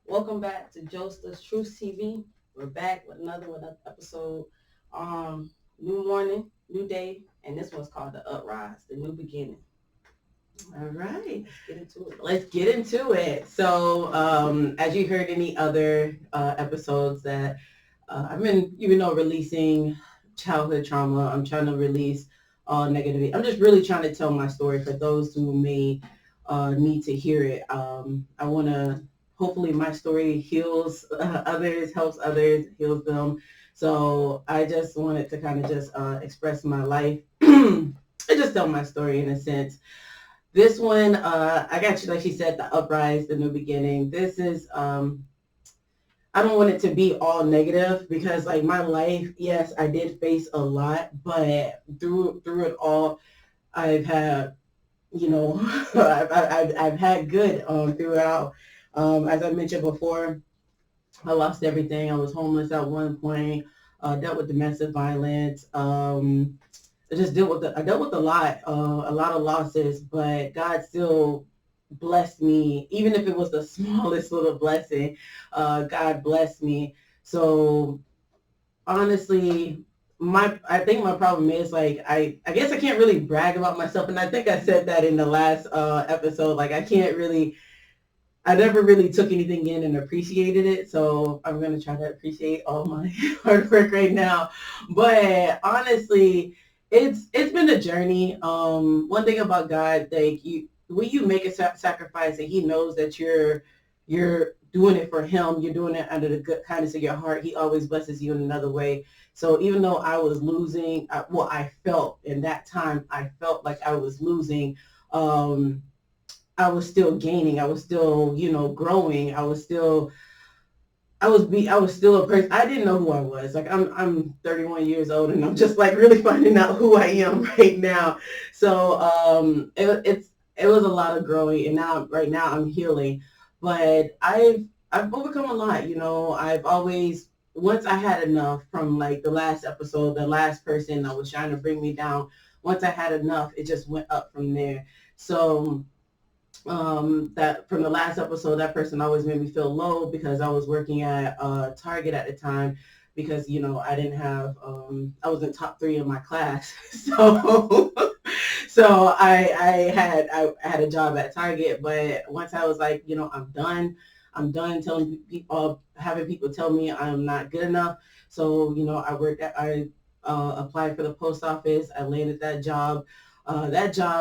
Welcome back to Josta's Truth TV. We're back with another episode. Um, New morning, new day, and this one's called the Uprise, the new beginning. All right, Let's get into it. let's get into it. So, as you heard in the other episodes that I've been, releasing childhood trauma. I'm trying to release negativity. I'm just really trying to tell my story for those who may need to hear it. I want to, hopefully my story heals others, helps others, heals them. So I just wanted to kind of just express my life and just tell my story in a sense. This one, I got you, like she said, the uprise, the new beginning. This is, I don't want it to be all negative because like my life, yes, I did face a lot, but through it all, I've had, I've had good throughout. As I mentioned before, I lost everything. I was homeless at one point. Dealt with domestic violence. I dealt with a lot of losses, but God still blessed me, even if it was the smallest little blessing. God blessed me. So honestly, I think my problem is like I guess I can't really brag about myself, and I think I said that in the last episode. Like I never really took anything in and appreciated it. So I'm gonna try to appreciate all my hard work right now. But honestly, it's been a journey. One thing about God, like when you make a sacrifice and He knows that you're doing it for Him, you're doing it under the good kindness of your heart. He always blesses you in another way. So even though I was losing, I felt in that time, I felt like I was losing. Um, I was still gaining. I was still, growing. I was still a person. I didn't know who I was. Like I'm 31 years old and I'm just like really finding out who I am right now. So it was a lot of growing, and right now I'm healing. But I've overcome a lot, I've always, once I had enough from like the last episode, the last person that was trying to bring me down, once I had enough, it just went up from there. So that from the last episode, that person always made me feel low because I was working at Target at the time because, I didn't have, I was in top 3 in my class. So, so I had a job at Target, but once I was like, I'm done telling people, having people tell me I'm not good enough. So, I applied for the post office. I landed that job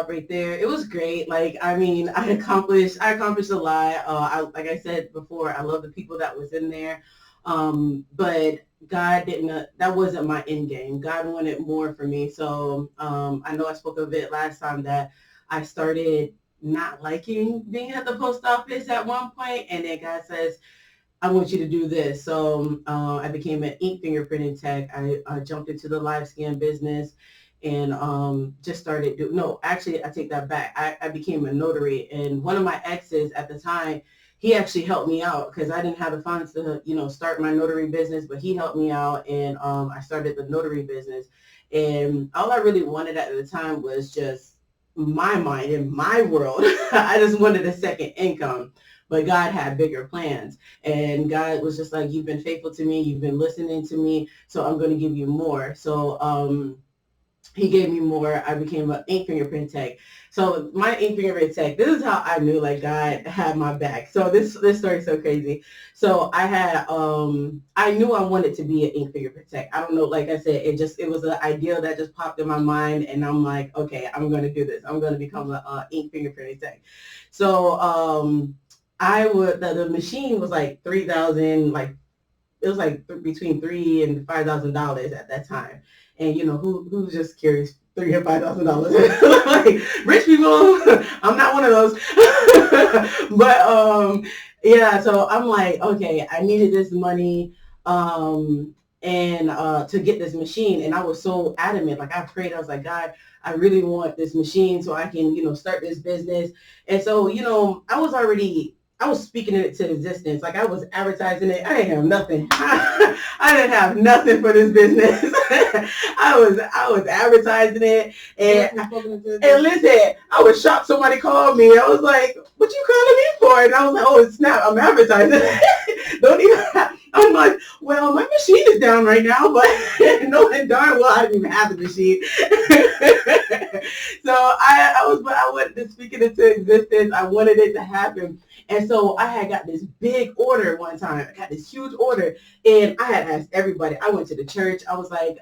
right there. It was great. Like, I mean, I accomplished a lot. Like I said before, I love the people that was in there. But God didn't, that wasn't my end game. God wanted more for me. So, I know I spoke of it last time that I started not liking being at the post office at one point. And then God says, I want you to do this. So I became an ink fingerprinting tech. I jumped into the live scan business and just started no, actually I take that back. I became a notary, and one of my exes at the time, he actually helped me out because I didn't have the funds to, start my notary business, but he helped me out, and I started the notary business. And all I really wanted at the time was just my mind and my world. I just wanted a second income. But God had bigger plans. And God was just like, you've been faithful to me. You've been listening to me. So I'm going to give you more. So he gave me more. I became an ink fingerprint tech. So my ink fingerprint tech, this is how I knew like God had my back. So this story is so crazy. So I knew I wanted to be an ink fingerprint tech. I don't know, like I said, it was an idea that just popped in my mind, and I'm like, okay, I'm going to do this. I'm going to become an ink fingerprint tech. So the machine was like 3,000, like it was like between $3,000 and $5,000 at that time. And who's just curious, $3,000 and $5,000? Like rich people, I'm not one of those. But yeah, so I'm like, okay, I needed this money and to get this machine, and I was so adamant. Like I prayed, I was like, God, I really want this machine so I can start this business. And so I was speaking it to existence. Like I was advertising it. I didn't have nothing. I didn't have nothing for this business. I was advertising it, and listen, I was shocked. Somebody called me. I was like, "What you calling me for?" And I was like, "Oh snap! I'm advertising." Don't even I'm like, well, my machine is down right now, but knowing darn well I didn't even have the machine. So I wanted to speak it into existence. I wanted it to happen. And so I had got this big order one time. I got this huge order and I had asked everybody. I went to the church. I was like,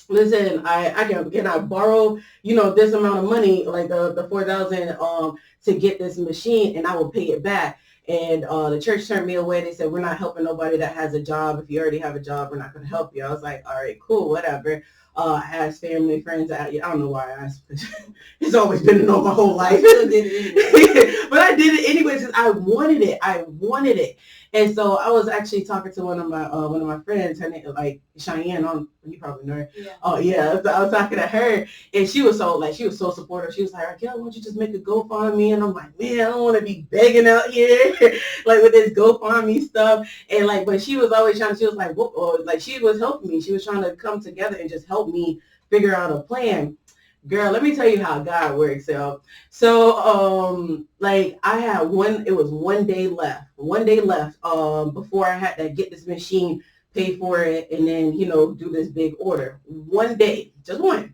listen, can I borrow, this amount of money, like the 4,000 to get this machine and I will pay it back. And the church turned me away. They said, we're not helping nobody that has a job. If you already have a job, we're not going to help you. I was like, all right, cool, whatever. I asked family, friends. I don't know why I asked. It's always been a no my whole life. I still did it anyway. But I did it anyways because I wanted it. I wanted it. And so I was actually talking to one of my friends. Her name like Cheyenne. You probably know her. Yeah. Oh yeah. So I was talking to her, and she was so supportive. She was like, "Raquel, why don't you just make a GoFundMe?" And I'm like, "Man, I don't want to be begging out here like with this GoFundMe stuff." And like, but she was always trying. She was like, "What?" Or like she was helping me. She was trying to come together and just help me figure out a plan. Girl, let me tell you how God works, y'all. So, like I had it was 1 day left, before I had to get this machine, pay for it, and then, do this big order. 1 day, just one.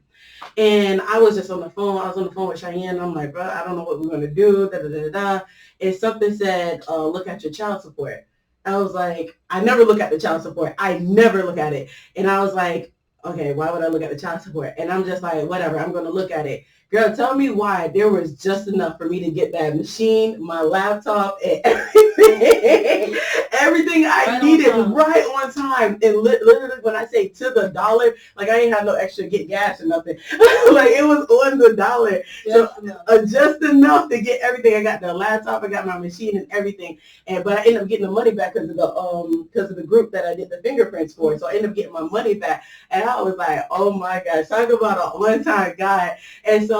And I was just on the phone. I was on the phone with Cheyenne. I'm like, bro, I don't know what we're going to do, da, da, da, da. And something said, look at your child support. I was like, I never look at the child support. I never look at it. And I was like, okay, why would I look at the child support? And I'm just like, whatever, I'm going to look at it. Girl, tell me why there was just enough for me to get that machine, my laptop, and everything, everything I needed right on time. And literally, when I say to the dollar, like I ain't have no extra to get gas or nothing. Like it was on the dollar. Just enough to get everything. I got the laptop, I got my machine and everything. But I ended up getting the money back because of the group that I did the fingerprints for. So I ended up getting my money back. And I was like, oh my gosh, talk about a one-time guy. And so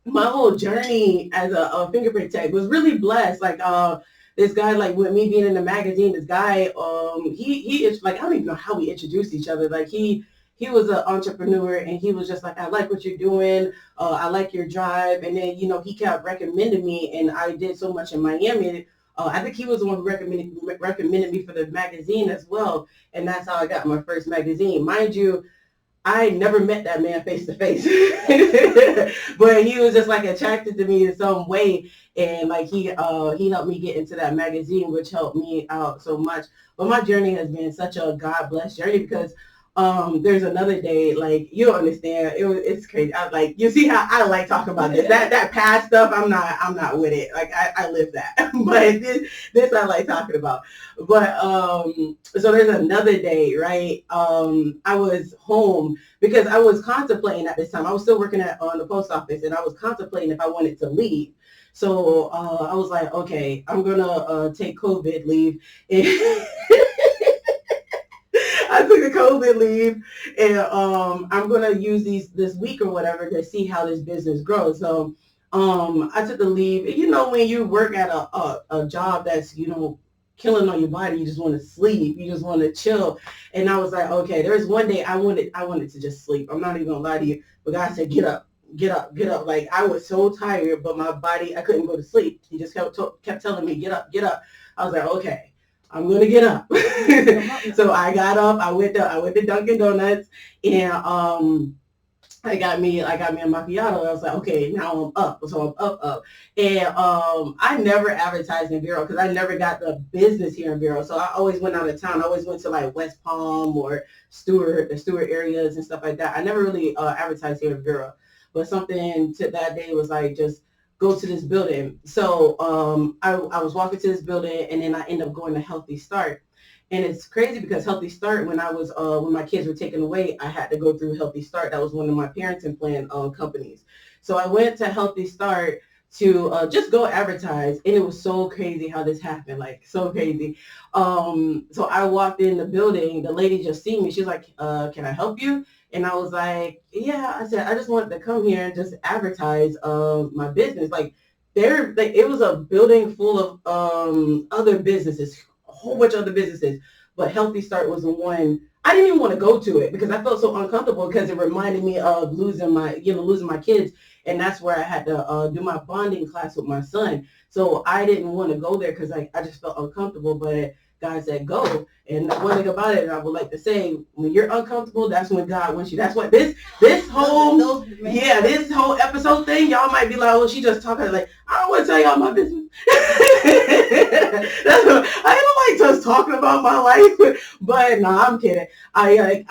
my whole journey as a fingerprint tech was really blessed. Like this guy, like with me being in the magazine, this guy, he is like, I don't even know how we introduced each other. Like he was an entrepreneur and he was just like, I like what you're doing. I like your drive. And then, he kept recommending me and I did so much in Miami. I think he was the one who recommended me for the magazine as well. And that's how I got my first magazine. Mind you, I never met that man face to face, but he was just like attracted to me in some way. And like he helped me get into that magazine, which helped me out so much. But my journey has been such a God blessed journey because there's another day, like you'll understand. It's crazy. I like, you see how I like talking about this. That past stuff, I'm not with it. Like I live that. But this I like talking about. But so there's another day, right? I was home because I was contemplating at this time. I was still working on the post office and I was contemplating if I wanted to leave. So I was like, okay, I'm gonna take COVID leave. I took a COVID leave and I'm going to use this week or whatever to see how this business grows. So I took the leave. When you work at a job that's, killing on your body, you just want to sleep. You just want to chill. And I was like, okay, there was one day I wanted to just sleep. I'm not even going to lie to you. But God said, get up, get up, get up. Like I was so tired, but my body, I couldn't go to sleep. He just kept telling me, get up, get up. I was like, okay. I'm gonna get up. So I got up. I went to Dunkin' Donuts, and I got me a macchiato. I was like, okay, now I'm up. So I'm up. And I never advertised in Vero because I never got the business here in Vero. So I always went out of town. I always went to like West Palm or the Stewart areas and stuff like that. I never really advertised here in Vero. But something to that day was like, just go to this building. So I was walking to this building and then I ended up going to Healthy Start. And it's crazy because Healthy Start, when my kids were taken away, I had to go through Healthy Start. That was one of my parenting plan companies. So I went to Healthy Start to just go advertise. And it was so crazy how this happened, like so crazy. So I walked in the building, the lady just seen me. She's like, can I help you? And I was like, yeah. I said, I just wanted to come here and just advertise my business. Like it was a building full of other businesses, a whole bunch of other businesses. But Healthy Start was the one I didn't even want to go to it because I felt so uncomfortable because it reminded me of losing my kids. and that's where I had to do my bonding class with my son. So I didn't want to go there because I just felt uncomfortable, but God said go. And one thing about it, I would like to say, when you're uncomfortable, that's when God wants you. That's what this whole this whole episode thing, y'all might be like, well, she just talking like, I don't want to tell y'all my business. That's what, I don't like just talking about my life, but no, I'm kidding. I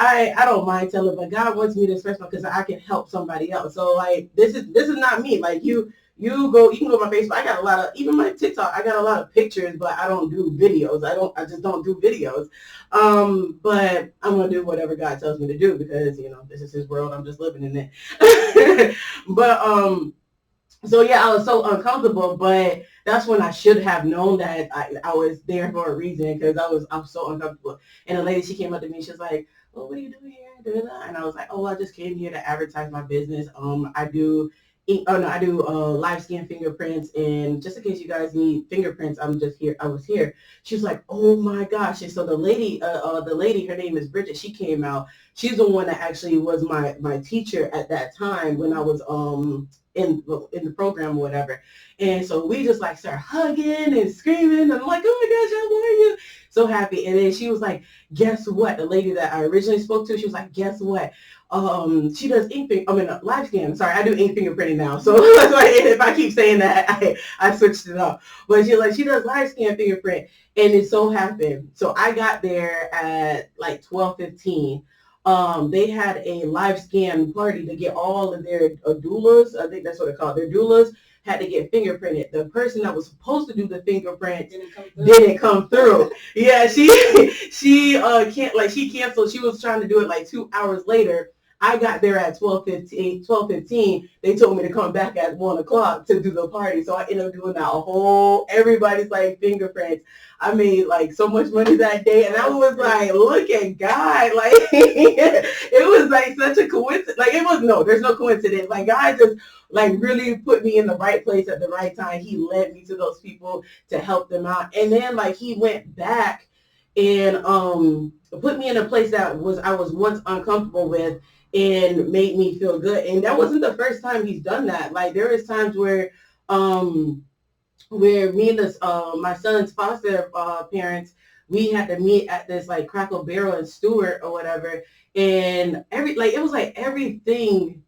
don't mind telling, but God wants me to express my because I can help somebody else. So like this is not me. Like you can go to my Facebook. I got a lot of even my TikTok. I got a lot of pictures, but I don't do videos. I just don't do videos. But I'm gonna do whatever God tells me to do because this is His world. I'm just living in it. But so yeah, I was so uncomfortable, but that's when I should have known that I was there for a reason because I was so uncomfortable. And the lady, she came up to me, she was like, "Well, what are you doing here?" And I was like, "Oh, I just came here to advertise my business. I do live scan fingerprints, and just in case you guys need fingerprints, I'm just here. I was here." She was like, "Oh my gosh!" And so the lady, her name is Bridget. She came out. She's the one that actually was my teacher at that time when I was in the program or whatever. And so we just like start hugging and screaming. And I'm like, "Oh my gosh, how are you?" So happy. And then she was like, "Guess what?" The lady that I originally spoke to, she was like, "Guess what?" She does live scan. Sorry, I do ink fingerprinting now. So that's why if I keep saying that, I switched it up. But she does live scan fingerprint. And it so happened. So I got there at like 12:15. They had a live scan party to get all of their doulas. I think that's what they're called. Their doulas had to get fingerprinted. The person that was supposed to do the fingerprint didn't come through. Yeah, she canceled. She was trying to do it like 2 hours later. I got there at 12:15. They told me to come back at 1 o'clock to do the party. So I ended up doing that everybody's like fingerprints. I made like so much money that day, and I was like, look at God. Like it was like such a coincidence. Like there's no coincidence. Like God just like really put me in the right place at the right time. He led me to those people to help them out. And then like he went back and put me in a place that I was once uncomfortable with and made me feel good. And that wasn't the first time he's done that. Like there is times where me and my son's foster parents, we had to meet at this like Crackle Barrel in Stewart or whatever, and it was like everything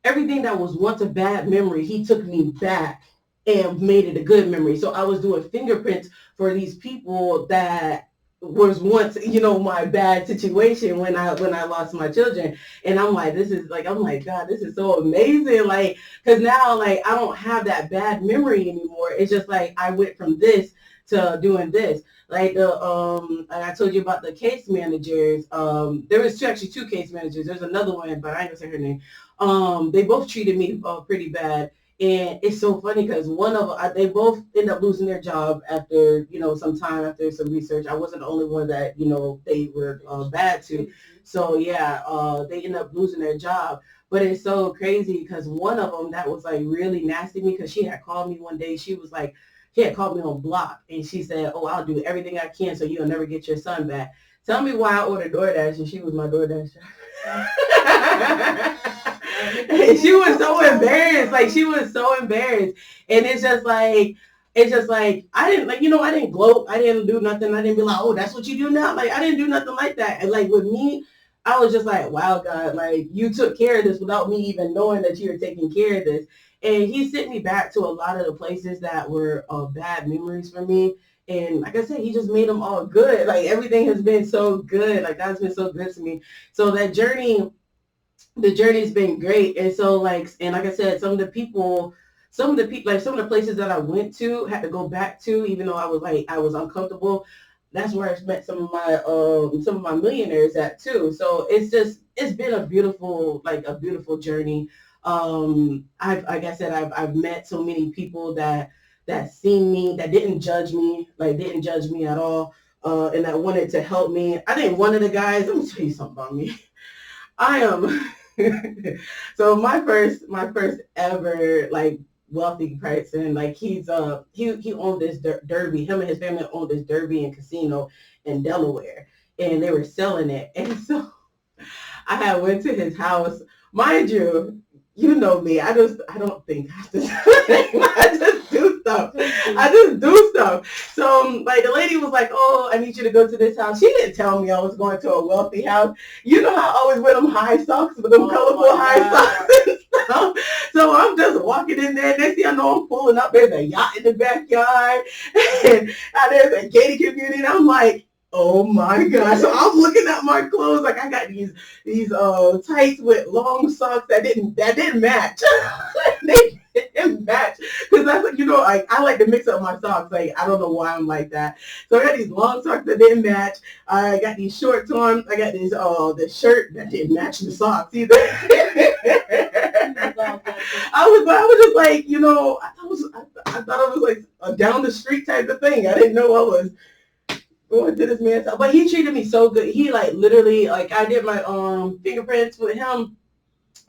that was once a bad memory, he took me back and made it a good memory. So I was doing fingerprints for these people that was once, my bad situation when I lost my children. And I'm like, God, this is so amazing. Like, because now like I don't have that bad memory anymore. It's just like I went from this to doing this. Like like I told you about the case managers. There was actually two case managers. There's another one, but I ain't gonna say her name. They both treated me pretty bad. And it's so funny because one of they both end up losing their job after, some time after some research. I wasn't the only one that, they were bad to. So yeah, they end up losing their job. But it's so crazy because one of them that was like really nasty to me because she had called me one day. She had called me on block and she said, "Oh, I'll do everything I can so you'll never get your son back." Tell me why I ordered DoorDash and she was my DoorDash. And she was so embarrassed. Like she was so embarrassed. And it's just like I didn't I didn't gloat. I didn't do nothing. I didn't be like, "Oh, that's what you do now." Like I didn't do nothing like that. And like with me, I was just like, "Wow, God, like you took care of this without me even knowing that you were taking care of this." And he sent me back to a lot of the places that were bad memories for me. And like I said, he just made them all good. Like everything has been so good. Like God's been so good to me. So that journey, the journey's been great. And so like I said, some of the places that I went to had to go back to, even though I was uncomfortable. That's where I met some of my millionaires at too. So it's been a beautiful journey. I've like I said, I've met so many people that seen me, that didn't judge me, at all, and that wanted to help me. I think one of the guys, let me tell you something about me. I am so my first ever like wealthy person, like he owned this derby. Him and his family owned this derby and casino in Delaware, and they were selling it. And so I had went to his house, mind you. you know me. I don't think half the time. I just do stuff. Just do. I just do stuff. So like the lady was like, "Oh, I need you to go to this house." She didn't tell me I was going to a wealthy house. You know how I always wear them high socks with them Oh colorful my high God. socks and stuff. So I'm just walking in there. Next thing I know, I'm pulling up. There's a yacht in the backyard, and there's a gated community. And I'm like, oh my god! So I'm looking at my clothes like I got these tights with long socks that didn't match. They didn't match because that's like like I like to mix up my socks. Like I don't know why I'm like that. So I got these long socks that didn't match. I got these shorts on. I got these the shirt that didn't match the socks either. I was just like, I thought it was like a down the street type of thing. I didn't know I was going to this man's house. But he treated me so good. He like literally like I did my fingerprints with him.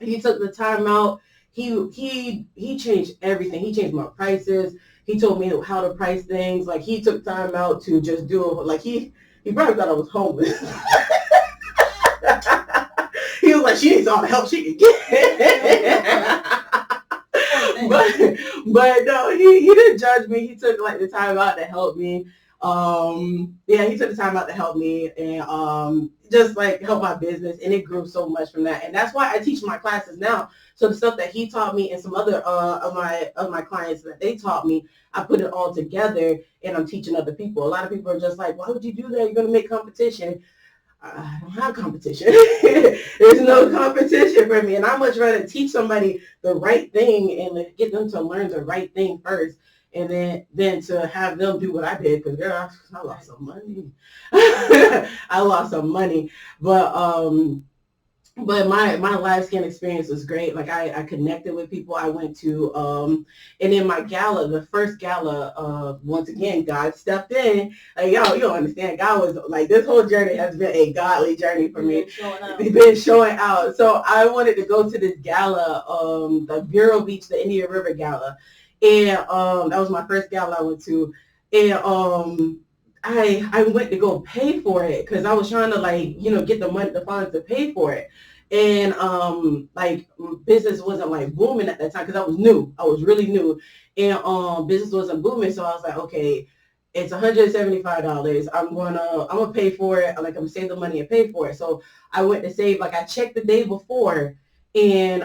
He took the time out. He changed everything. He changed my prices. He told me how to price things. Like he took time out to just do it. Like he probably thought I was homeless. He was like, she needs all the help she can get. but but no, he didn't judge me. He took like the time out to help me. Yeah, he took the time out to help me and just like help my business, and it grew so much from that. And that's why I teach my classes now. So the stuff that he taught me and some other of my clients that they taught me, I put it all together and I'm teaching other people. A lot of people are just like, why would you do that? You're gonna make competition. I don't have competition. There's no competition for me. And I much rather teach somebody the right thing and get them to learn the right thing first. And then to have them do what I did, because girl, I lost some money. I lost some money. But my live scan experience was great. Like I connected with people. I went to and in my gala, the first gala, once again, God stepped in. Like y'all, you don't understand. God was like, this whole journey has been a godly journey for me. It's been showing out. So I wanted to go to this gala, the Bureau Beach, the Indian River Gala. And that was my first gala I went to. And I went to go pay for it because I was trying to like, get the funds to pay for it. And like business wasn't like booming at that time because I was new. I was really new. And business wasn't booming. So I was like, okay, it's $175. I'm gonna pay for it. Like I'm gonna save the money and pay for it. So I went to save, like I checked the day before and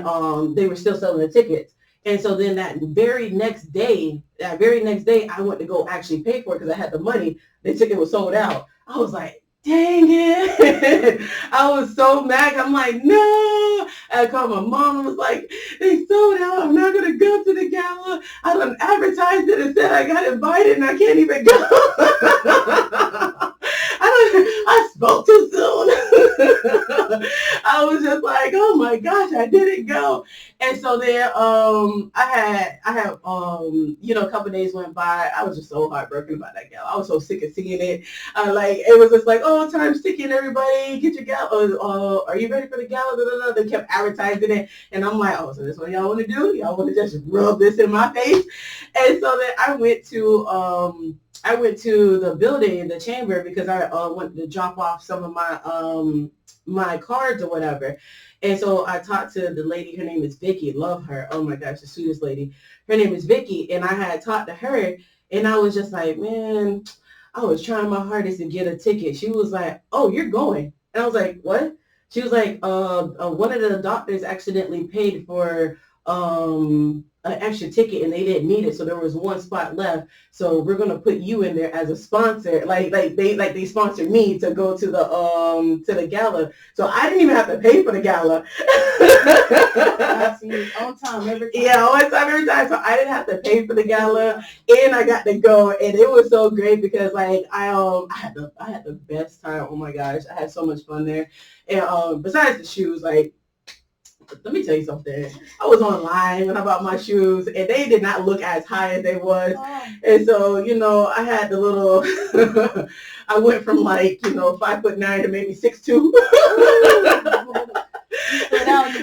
they were still selling the tickets. And so then that very next day, I went to go actually pay for it because I had the money. The ticket was sold out. I was like, dang it. I was so mad. I'm like, no. I called my mom and was like, they sold out. I'm not going to go to the gala. I done advertised it and said I got invited and I can't even go. I spoke too soon. I was just like, oh my gosh, I didn't go. And so then I had a couple of days went by. I was just so heartbroken about that gala. I was so sick of seeing it. Like it was just like, oh, time's ticking, everybody, get your gala. Are you ready for the gala? They kept advertising it. And I'm like, oh, so this is what y'all want to do? Y'all want to just rub this in my face? And so then I went to the building, the chamber, because I wanted to drop off some of my cards or whatever. And so I talked to the lady. Her name is Vicky. Love her. Oh my gosh, the sweetest lady. Her name is Vicky. And I had talked to her and I was just like, man, I was trying my hardest to get a ticket. She was like, oh, you're going. And I was like, what? She was like, one of the doctors accidentally paid for an extra ticket and they didn't need it, so there was one spot left, so we're gonna put you in there as a sponsor. Like they sponsored me to go to the gala, so I didn't even have to pay for the gala. On time every time. Yeah, on time every time. So I didn't have to pay for the gala, and I got to go, and it was so great because like I had the best time. Oh my gosh, I had so much fun there. And besides the shoes, like, let me tell you something. I was online when I bought my shoes, and they did not look as high as they was. Oh. And so, I had the little. I went from like 5'9" to maybe 6'2".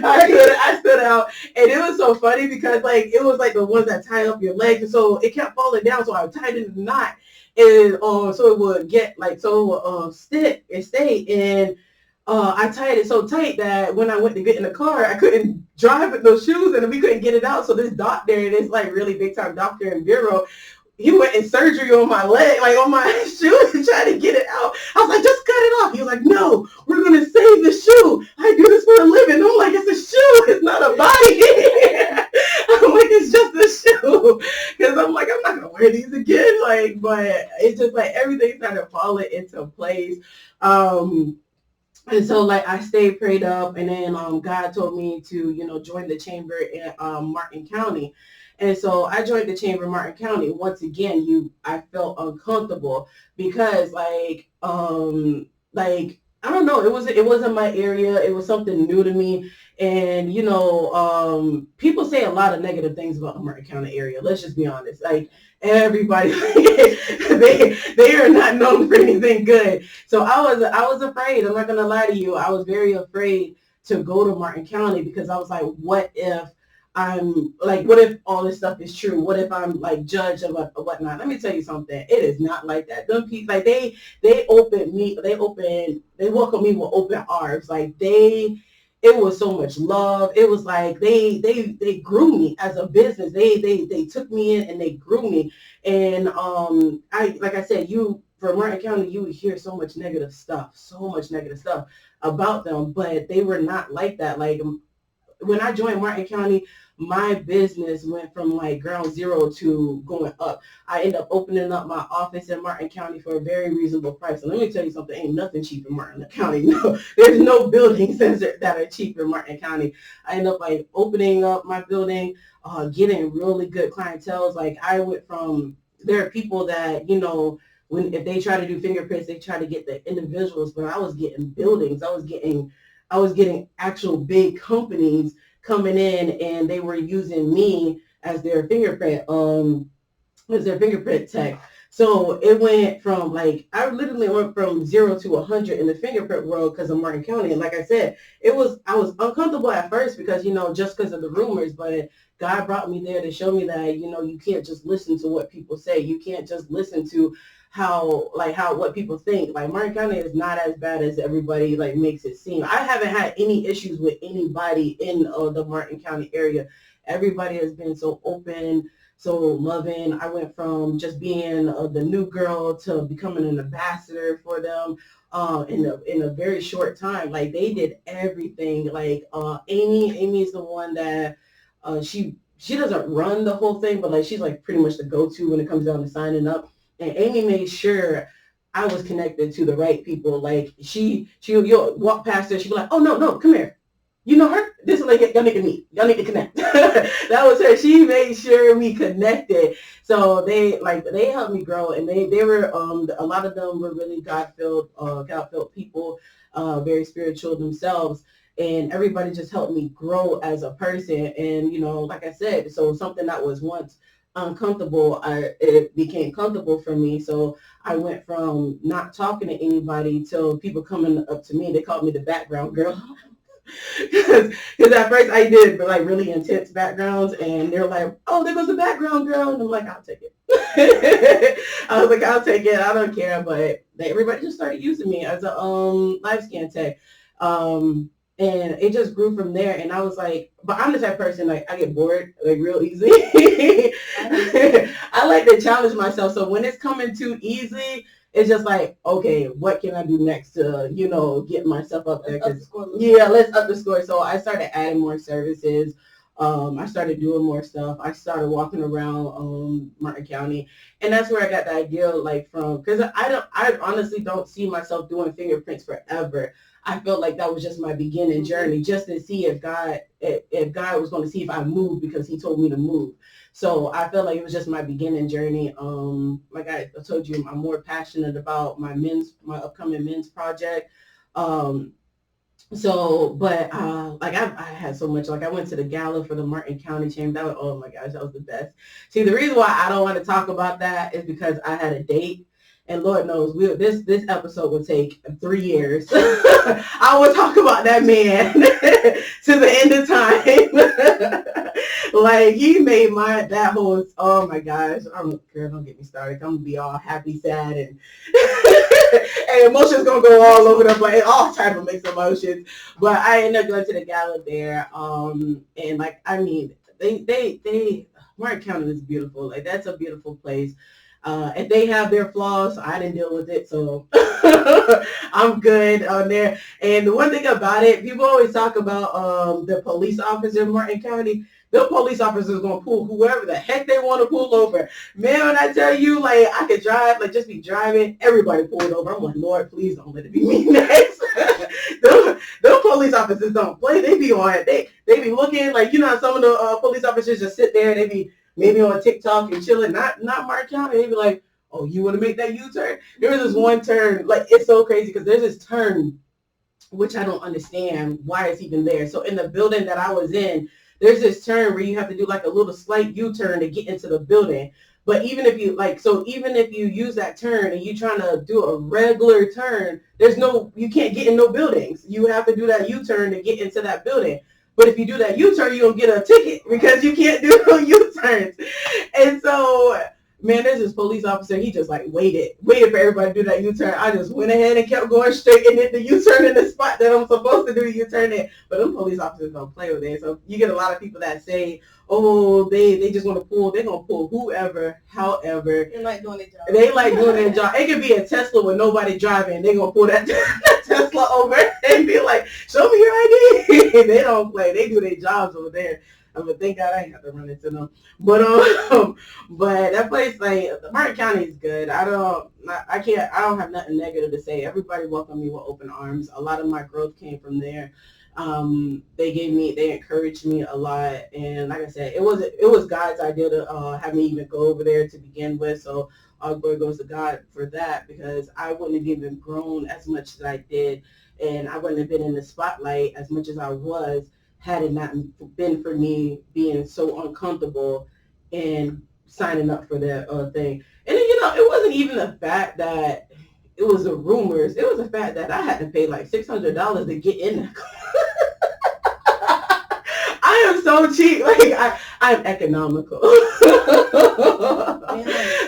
I stood out, and it was so funny because like it was like the ones that tie up your legs, and so it kept falling down. So I tied it in a knot, and so it would get like stick and stay. And I tied it so tight that when I went to get in the car, I couldn't drive with those shoes, and we couldn't get it out. So this doctor, this like really big time doctor in Bureau, he went in surgery on my leg, like on my shoe, and tried to get it out. I was like, just cut it off. He was like, no, we're gonna save the shoe. I do this for a living. I'm like, it's a shoe, it's not a body. I'm like, it's just a shoe, because I'm like, I'm not gonna wear these again. Like, but it's just like everything started falling into place. Um, and so like I stayed prayed up, and then God told me to, join the chamber in Martin County. And so I joined the chamber in Martin County. Once again, I felt uncomfortable because like I don't know, it wasn't my area. It was something new to me. And people say a lot of negative things about the Martin County area. Let's just be honest. Like everybody, they are not known for anything good. So I was afraid. I'm not gonna lie to you. I was very afraid to go to Martin County because I was like, what if all this stuff is true? What if I'm like judged and whatnot? Let me tell you something. It is not like that. Them people, like they welcome me with open arms. Like it was so much love. It was like they grew me as a business. They took me in and they grew me. And I like I said, for Martin County, you would hear so much negative stuff about them, but they were not like that. Like when I joined Martin County, my business went from like ground zero to going up. I ended up opening up my office in Martin County for a very reasonable price. And let me tell you something, ain't nothing cheap in Martin County. No, there's no buildings that are cheap in Martin County. I ended up like opening up my building, getting really good clientele. Like I went from, there are people that, if they try to do fingerprints, they try to get the individuals, but I was getting buildings. I was getting actual big companies coming in, and they were using me as their fingerprint tech. So it went from like, I literally went from 0 to 100 in the fingerprint world because of Martin County. And like I said, I was uncomfortable at first because, just because of the rumors, but God brought me there to show me that, you can't just listen to what people say. You can't just listen to what people think. Like Martin County is not as bad as everybody like makes it seem. I haven't had any issues with anybody in the Martin County area. Everybody has been so open, so loving. I went from just being the new girl to becoming an ambassador for them in a very short time. Like they did everything. Like Amy is the one that she doesn't run the whole thing, but like she's like pretty much the go-to when it comes down to signing up. And Amy made sure I was connected to the right people. Like you'll walk past her, she'd be like, "Oh no, come here. You know her? This is like y'all need to meet. Y'all need to connect." That was her. She made sure we connected. So they helped me grow, and they were a lot of them were really God filled people, very spiritual themselves. And everybody just helped me grow as a person. And like I said, so something that was once uncomfortable, it became comfortable for me. So I went from not talking to anybody till people coming up to me. They called me the background girl. Because at first I did like really intense backgrounds, and they're like, "Oh, there goes the background girl," and I'm like, "I'll take it." I was like, "I'll take it. I don't care." But everybody just started using me as a live scan tech. And it just grew from there. And I was like, but I'm the type of person, like I get bored like real easy. I like to challenge myself. So when it's coming too easy, it's just like, okay, what can I do next to, get myself up there? Yeah, let's up the score. So I started adding more services. I started doing more stuff. I started walking around Martin County, and that's where I got the idea, like from, because I honestly don't see myself doing fingerprints forever. I felt like that was just my beginning journey, just to see if God was going to see if I moved because He told me to move. So I felt like it was just my beginning journey. Like I told you, I'm more passionate about my upcoming men's project. But like I had so much. Like I went to the gala for the Martin County Chamber. Oh my gosh, that was the best. See, the reason why I don't want to talk about that is because I had a date. And Lord knows, this episode will take 3 years. I will talk about that man to the end of time. Like he made that whole, oh my gosh, girl, don't get me started. I'm gonna be all happy, sad, and and emotions gonna go all over the place, all type of mixed emotions. But I ended up going to the gala there, and like I mean, they Martin County is beautiful. Like that's a beautiful place. If they have their flaws, I didn't deal with it, so I'm good on there. And the one thing about it, people always talk about the police officer in Martin County. The police officers gonna pull whoever the heck they want to pull over. Man, when I tell you, like I could drive, like just be driving, everybody pulled over. I'm like, Lord, please don't let it be me next. The police officers don't play. They be on it. They be looking like some of the police officers just sit there. They be maybe on TikTok and chilling. Not Mark County. They be like, oh, you want to make that U-turn? There was this one turn, like it's so crazy because there's this turn which I don't understand why it's even there. So in the building that I was in, there's this turn where you have to do like a little slight U-turn to get into the building. But even if you even if you use that turn and you're trying to do a regular turn, you can't get in no buildings. You have to do that U-turn to get into that building. But if you do that U-turn, you'll get a ticket because you can't do no U-turns. And so man, there's this police officer. He just like waited for everybody to do that U-turn. I just went ahead and kept going straight and did the U-turn in the spot that I'm supposed to do the U-turn in. But them police officers don't play with it. So you get a lot of people that say, oh, they just want to pull. They're gonna pull whoever, however. They like doing their job. They like doing their job. It could be a Tesla with nobody driving. They're gonna pull that Tesla over and be like, show me your ID. They don't play. They do their jobs over there. But thank God I ain't have to run into them. But that place, like Martin County is good. I don't have nothing negative to say. Everybody welcomed me with open arms. A lot of my growth came from there. They encouraged me a lot, and like I said, it was God's idea to have me even go over there to begin with. So all glory goes to God for that, because I wouldn't have even grown as much as I did, and I wouldn't have been in the spotlight as much as I was had it not been for me being so uncomfortable and signing up for that thing. And then, it wasn't even the fact that it was the rumors. It was the fact that I had to pay like $600 to get in that I am so cheap. Like I'm economical.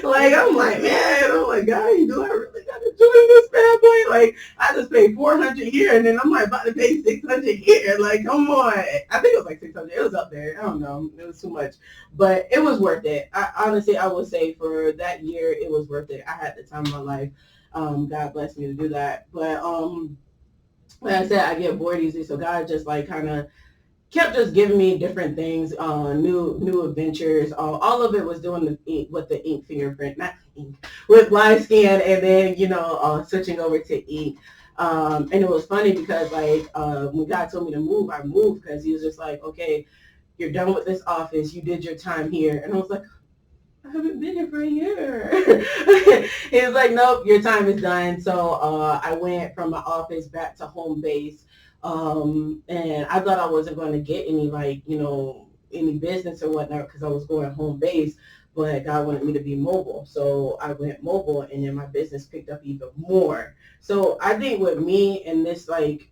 Like I'm like, man, oh my God, do I really gotta join this bad boy? Like I just paid $400 here, and then I'm like about to pay $600 here. Like, come on. I think it was like $600. It was up there. I don't know. It was too much, but it was worth it. Honestly, I would say for that year, it was worth it. I had the time of my life. God blessed me to do that. But like I said, I get bored easy, so God just like kind of kept just giving me different things, new adventures. All of it was doing the ink with the ink fingerprint, not ink, with live scan, and then switching over to ink. And it was funny because like when God told me to move, I moved because he was just like, okay, you're done with this office. You did your time here, and I was like, I haven't been here for a year. He was like, nope, your time is done. So I went from my office back to home base. And I thought I wasn't going to get any any business or whatnot because I was going home base, but God wanted me to be mobile. So I went mobile, and then my business picked up even more. So I think with me and this like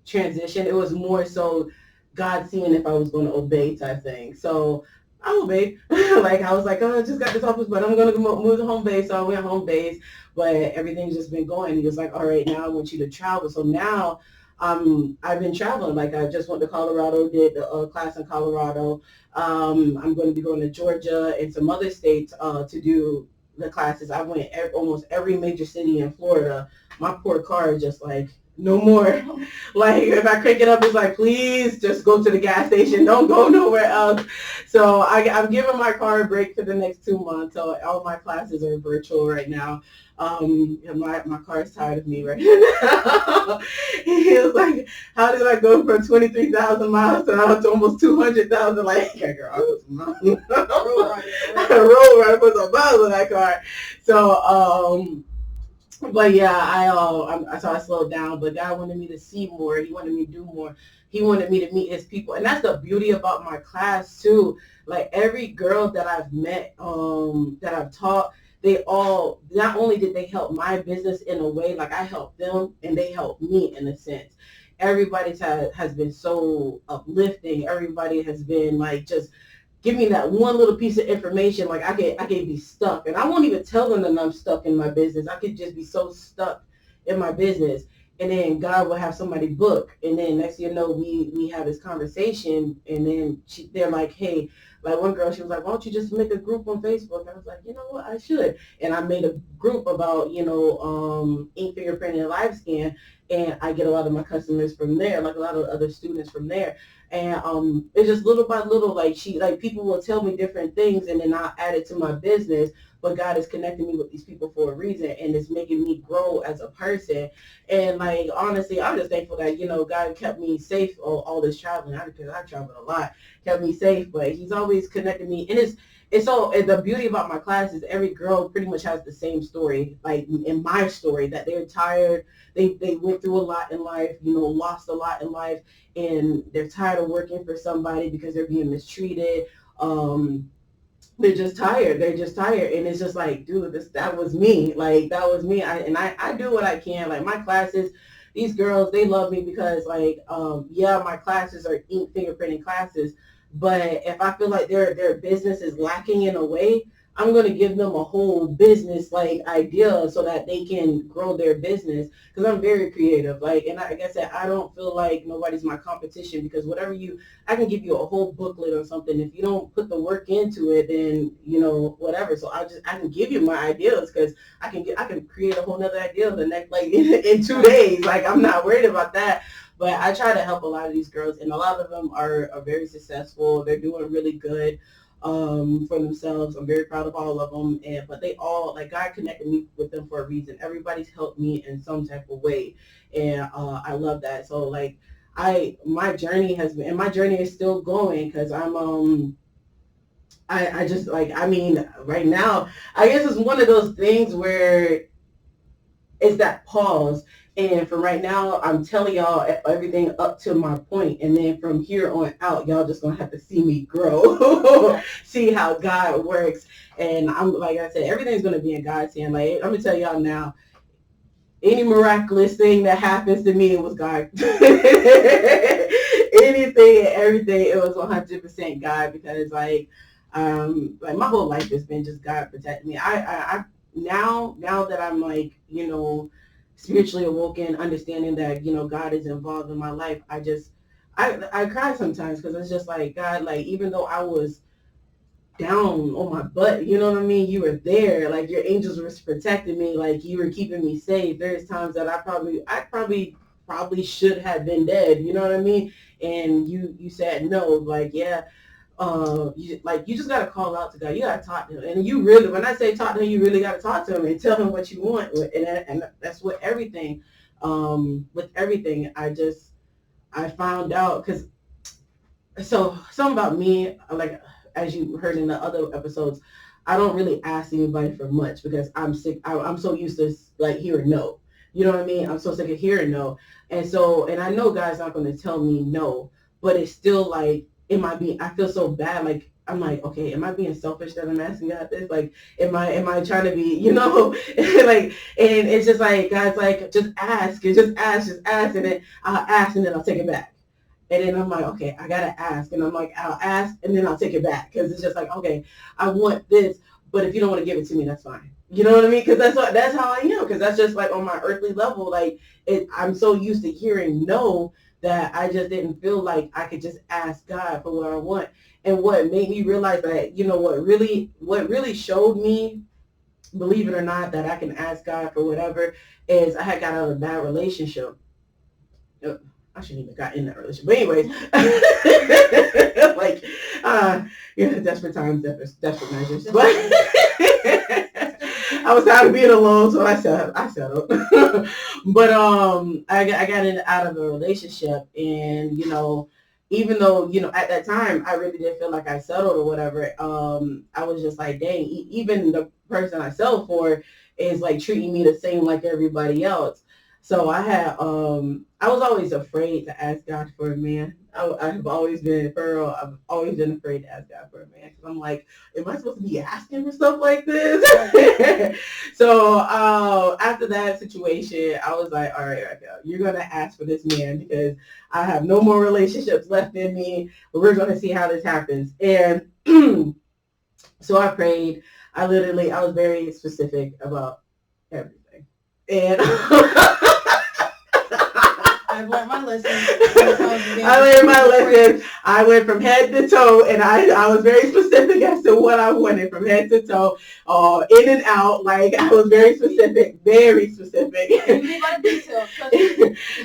transition, it was more so God seeing if I was going to obey type thing. So I obeyed. Like I was like, oh, I just got this office, but I'm going to move to home base. So I went home base, but everything's just been going. He was like, all right, now I want you to travel. So now I've been traveling. Like I just went to Colorado, did a class in Colorado. I'm going to be going to Georgia and some other states to do the classes. I went almost every major city in Florida. My poor car is just like, no more. Like if I crank it up, it's like, please just go to the gas station. Don't go nowhere else. So I'm giving my car a break for the next 2 months. So all my classes are virtual right now. My car is tired of me right now. He was like, how did I go from 23,000 miles to almost 200,000? Like, yeah, girl, I was roll right for some miles in that car. So, but yeah, so I slowed down. But God wanted me to see more. He wanted me to do more. He wanted me to meet his people, and that's the beauty about my class too. Like every girl that I've met, that I've taught, they all, not only did they help my business in a way, like I helped them, and they helped me in a sense. Everybody has been so uplifting. Everybody has been like just give me that one little piece of information, like I could be stuck, and I won't even tell them that I'm stuck in my business. I could just be so stuck in my business, and then God will have somebody book, and then next thing you know, we have this conversation, and then they're like, hey, like one girl, she was like, why don't you just make a group on Facebook? And I was like, you know what, I should, and I made a group about ink fingerprint and live scan, and I get a lot of my customers from there, like a lot of other students from there. And it's just little by little, like people will tell me different things, and then I'll add it to my business. But God is connecting me with these people for a reason, and it's making me grow as a person. And like honestly, I'm just thankful that God kept me safe all this traveling. Because I traveled a lot, kept me safe. But He's always connected me, and it's so, and the beauty about my class is every girl pretty much has the same story, like in my story, that they're tired, they went through a lot in life, lost a lot in life, and they're tired of working for somebody because they're being mistreated. Um, they're just tired. They're just tired, and it's just like, dude, that was me. Like that was me. I do what I can. Like my classes, these girls, they love me because like, yeah, my classes are ink fingerprinting classes, but if I feel like their business is lacking in a way, I'm gonna give them a whole business like idea so that they can grow their business. Because I'm very creative. Like I said, I don't feel like nobody's my competition, because I can give you a whole booklet or something. If you don't put the work into it, then whatever. So I can give you my ideas, because I can create a whole nother idea the next, like in 2 days. Like I'm not worried about that. But I try to help a lot of these girls, and a lot of them are very successful. They're doing really good for themselves. I'm very proud of all of them, but they all, like, God connected me with them for a reason. Everybody's helped me in some type of way, and I love that. So like my journey has been, and my journey is still going, because I just, like, I mean, right now I guess it's one of those things where it's that pause. And for right now, I'm telling y'all everything up to my point, and then from here on out, y'all just gonna have to see me grow, see how God works. And I'm, like I said, everything's gonna be in God's hand. Like I'm gonna tell y'all now, any miraculous thing that happens to me, it was God. Anything and everything, it was 100% God, because like my whole life has been just God protecting me. I now that I'm like, spiritually awoken, understanding that, God is involved in my life, I cry sometimes, because it's just like, God, like, even though I was down on my butt, you know what I mean? You were there, like your angels were protecting me, like you were keeping me safe. There's times that I probably should have been dead, you know what I mean? And you said no, like, yeah, you just gotta call out to God. You gotta talk to him, and you really, when I say talk to him, you really gotta talk to him and tell him what you want. And that's what everything. With everything, I found out, because so something about me, like, as you heard in the other episodes, I don't really ask anybody for much, because I'm sick. I'm so used to like hearing no. You know what I mean? I'm so sick of hearing no, and I know God's not going to tell me no, but it's still like, I feel so bad. Like I'm like, okay, am I being selfish that I'm asking God this? Like, am I trying to be, like, and it's just like God's like, just ask, and just ask, and then I'll ask, and then I'll take it back. And then I'm like, okay, I gotta ask. And I'm like, I'll ask, and then I'll take it back, because it's just like, okay, I want this, but if you don't want to give it to me, that's fine. You know what I mean? Because that's how I am. Because that's just like on my earthly level. Like I'm so used to hearing no, that I just didn't feel like I could just ask God for what I want. And what made me realize that, what really showed me, believe it or not, that I can ask God for whatever, is I had got out of a bad relationship. I shouldn't even got in that relationship. But anyways, like, desperate times, desperate measures. But I was tired of being alone, so I settled. But I got out of a relationship, and even though at that time I really didn't feel like I settled or whatever, I was just like, dang, even the person I settled for is like treating me the same like everybody else. So I was always afraid to ask God for a man. I've always been for real. I've always been afraid to ask God for a man because I'm like, am I supposed to be asking for stuff like this? So after that situation, I was like, all right, Raquel, you're gonna ask for this man because I have no more relationships left in me. But we're gonna see how this happens. And so I prayed. I was very specific about everything. And I've learned my lesson. I learned my lesson. I went from head to toe, and I was very specific as to what I wanted from head to toe, in and out. Like I was very specific, very specific.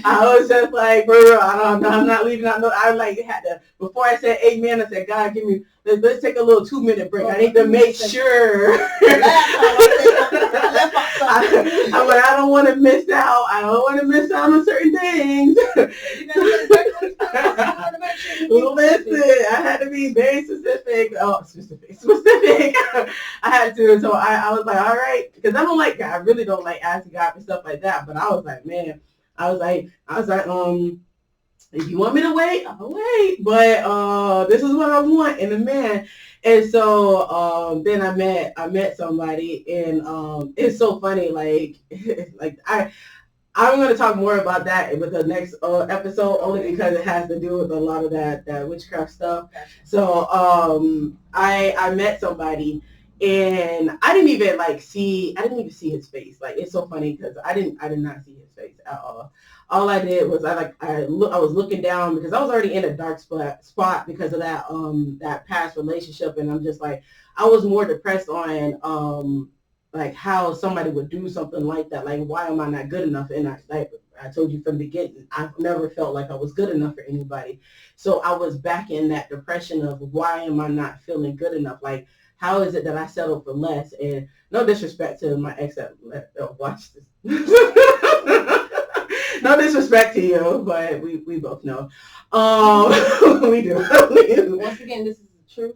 I was just like, bro, I'm not leaving out. No, I like had to. Before I said amen, I said, God, give me. Let's take a little 2-minute break. I need to make sure. I'm like, I don't want to miss out. I don't want to miss out on certain things. Listen, I had to be very specific. Oh, specific. I had to. So I was like, all right, because I don't like God. I really don't like asking God for stuff like that. But I was like, man, I was like, if you want me to wait, I'll wait. But this is what I want in a man. And so then I met somebody, and it's so funny. Like like I'm going to talk more about that with the next episode, only because it has to do with a lot of that witchcraft stuff. So I met somebody, and I didn't even see his face. Like it's so funny because I did not see his face at all. All I did was I was looking down because I was already in a dark spot because of that past relationship, and I'm just like I was more depressed on like how somebody would do something like that. Like, why am I not good enough? And I told you from the beginning, I've never felt like I was good enough for anybody. So I was back in that depression of why am I not feeling good enough? Like, how is it that I settled for less? And no disrespect to my ex that watch this. No disrespect to you, but we both know. We do. Once again, this is true.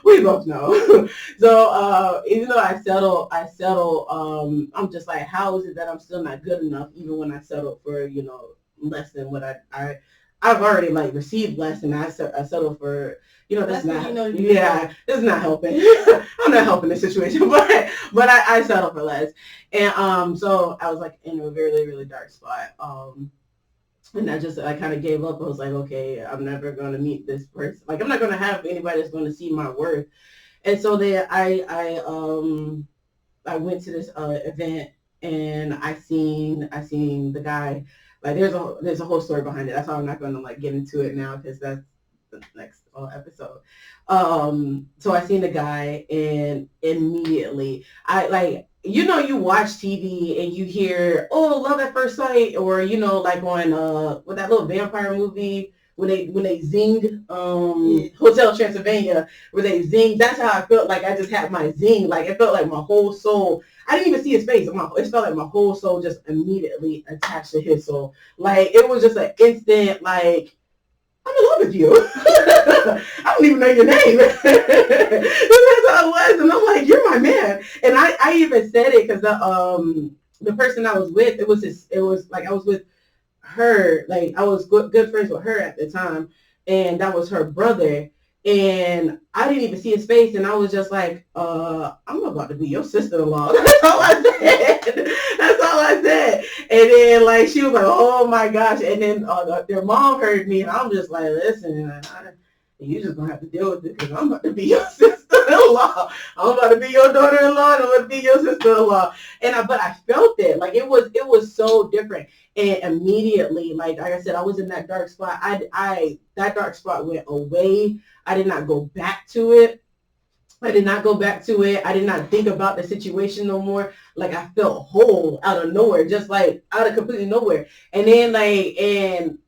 we both know. So even though I settle, I'm just like, how is it that I'm still not good enough even when I settle for, less than what I've already like received less, and I settle for, that's not, this is not helping. I'm not helping the situation, but I settle for less. And so I was like in a really, really dark spot. And I kind of gave up. I was like, okay, I'm never going to meet this person. Like, I'm not going to have anybody that's going to see my worth. And so then I went to this event, and I seen the guy. Like, there's a whole story behind it. That's why I'm not going to like get into it now because that's the next episode. So I seen the guy, and immediately you watch TV and you hear, oh, love at first sight, or like on with that little vampire movie when they zing, Hotel Transylvania, where they zing. That's how I felt. Like I just had my zing. Like it felt like my whole soul. I didn't even see his face. It felt like my whole soul just immediately attached to his soul. Like it was just an instant like, I'm in love with you. I don't even know your name. That's how it was. And I'm like, you're my man. And I even said it because the person I was with, it was like I was with her, like I was good friends with her at the time, and that was her brother. And I didn't even see his face, and I was just like, I'm about to be your sister-in-law. That's all I said. That's all I said. And then like she was like, oh my gosh. And then their mom heard me, and I'm just like, listen, you just gonna have to deal with it because I'm about to be your sister-in-law. I'm about to be your daughter-in-law, and I'm about to be your sister-in-law. But I felt it. Like it was so different. And immediately, like I said, I was in that dark spot. That dark spot went away. I did not go back to it. I did not think about the situation no more. Like I felt whole out of nowhere, just like out of completely nowhere. And then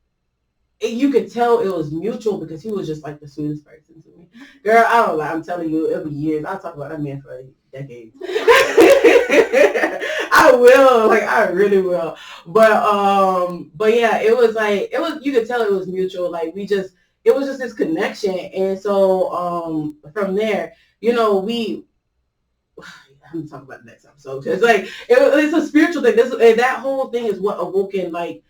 you could tell it was mutual because he was just like the sweetest person to me. Girl, I don't know. I'm telling you, it'll be years. I'll talk about that man for decades. I will, like I really will. But yeah, you could tell it was mutual. Like it was just this connection. And so from there, I'm gonna talk about the next episode because like it's a spiritual thing. That whole thing is what awoken like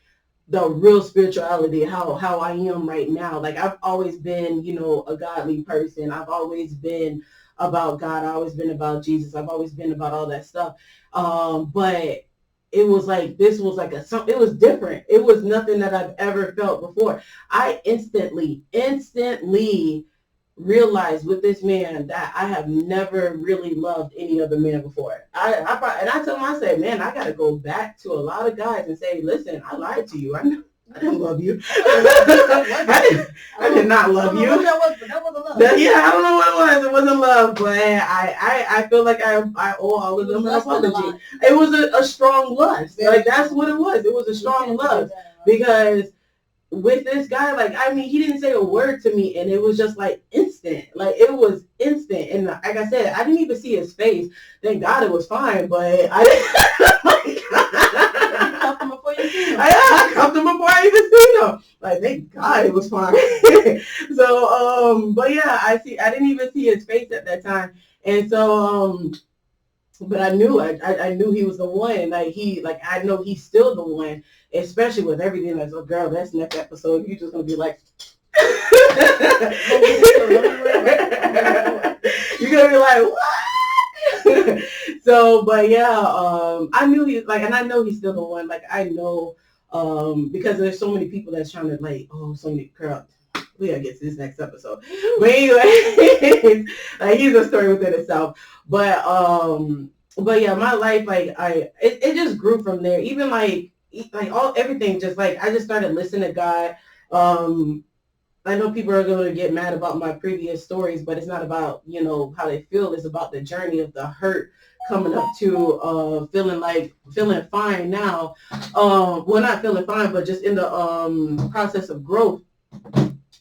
the real spirituality, how I am right now. Like I've always been, a godly person. I've always been about God. I've always been about Jesus. I've always been about all that stuff. But it was like this was like it was different. It was nothing that I've ever felt before. I instantly realized with this man that I have never really loved any other man before. And I told him, I said, man, I got to go back to a lot of guys and say, listen, I lied to you. I didn't love you. I did not love you. That wasn't love. Yeah, I don't know what it was. It wasn't love, but I feel like I owe all of them an apology. It was a strong lust. Like that's what it was. It was a strong lust because with this guy, like, I mean, he didn't say a word to me, and it was just like instant. Like it was instant, and like I said, I didn't even see his face. Thank God it was fine, but I didn't. You cuffed him before you seen him. I cuffed him before I even seen him. Like thank God it was fine. So, but yeah, I didn't even see his face at that time, and so, but I knew he was the one. I know he's still the one, especially with everything that's girl. That's next episode. You're just gonna be like, you're gonna be like, what? So, but yeah, I knew he and I know he's still the one. Like I know, because there's so many people that's trying to so many girl. We gotta get to this next episode. But anyway, like he's a story within itself. But yeah, my life, it just grew from there. Even everything, just I just started listening to God. I know people are going to get mad about my previous stories, but it's not about, how they feel. It's about the journey of the hurt coming up to feeling fine now. Well, not feeling fine, but just in the process of growth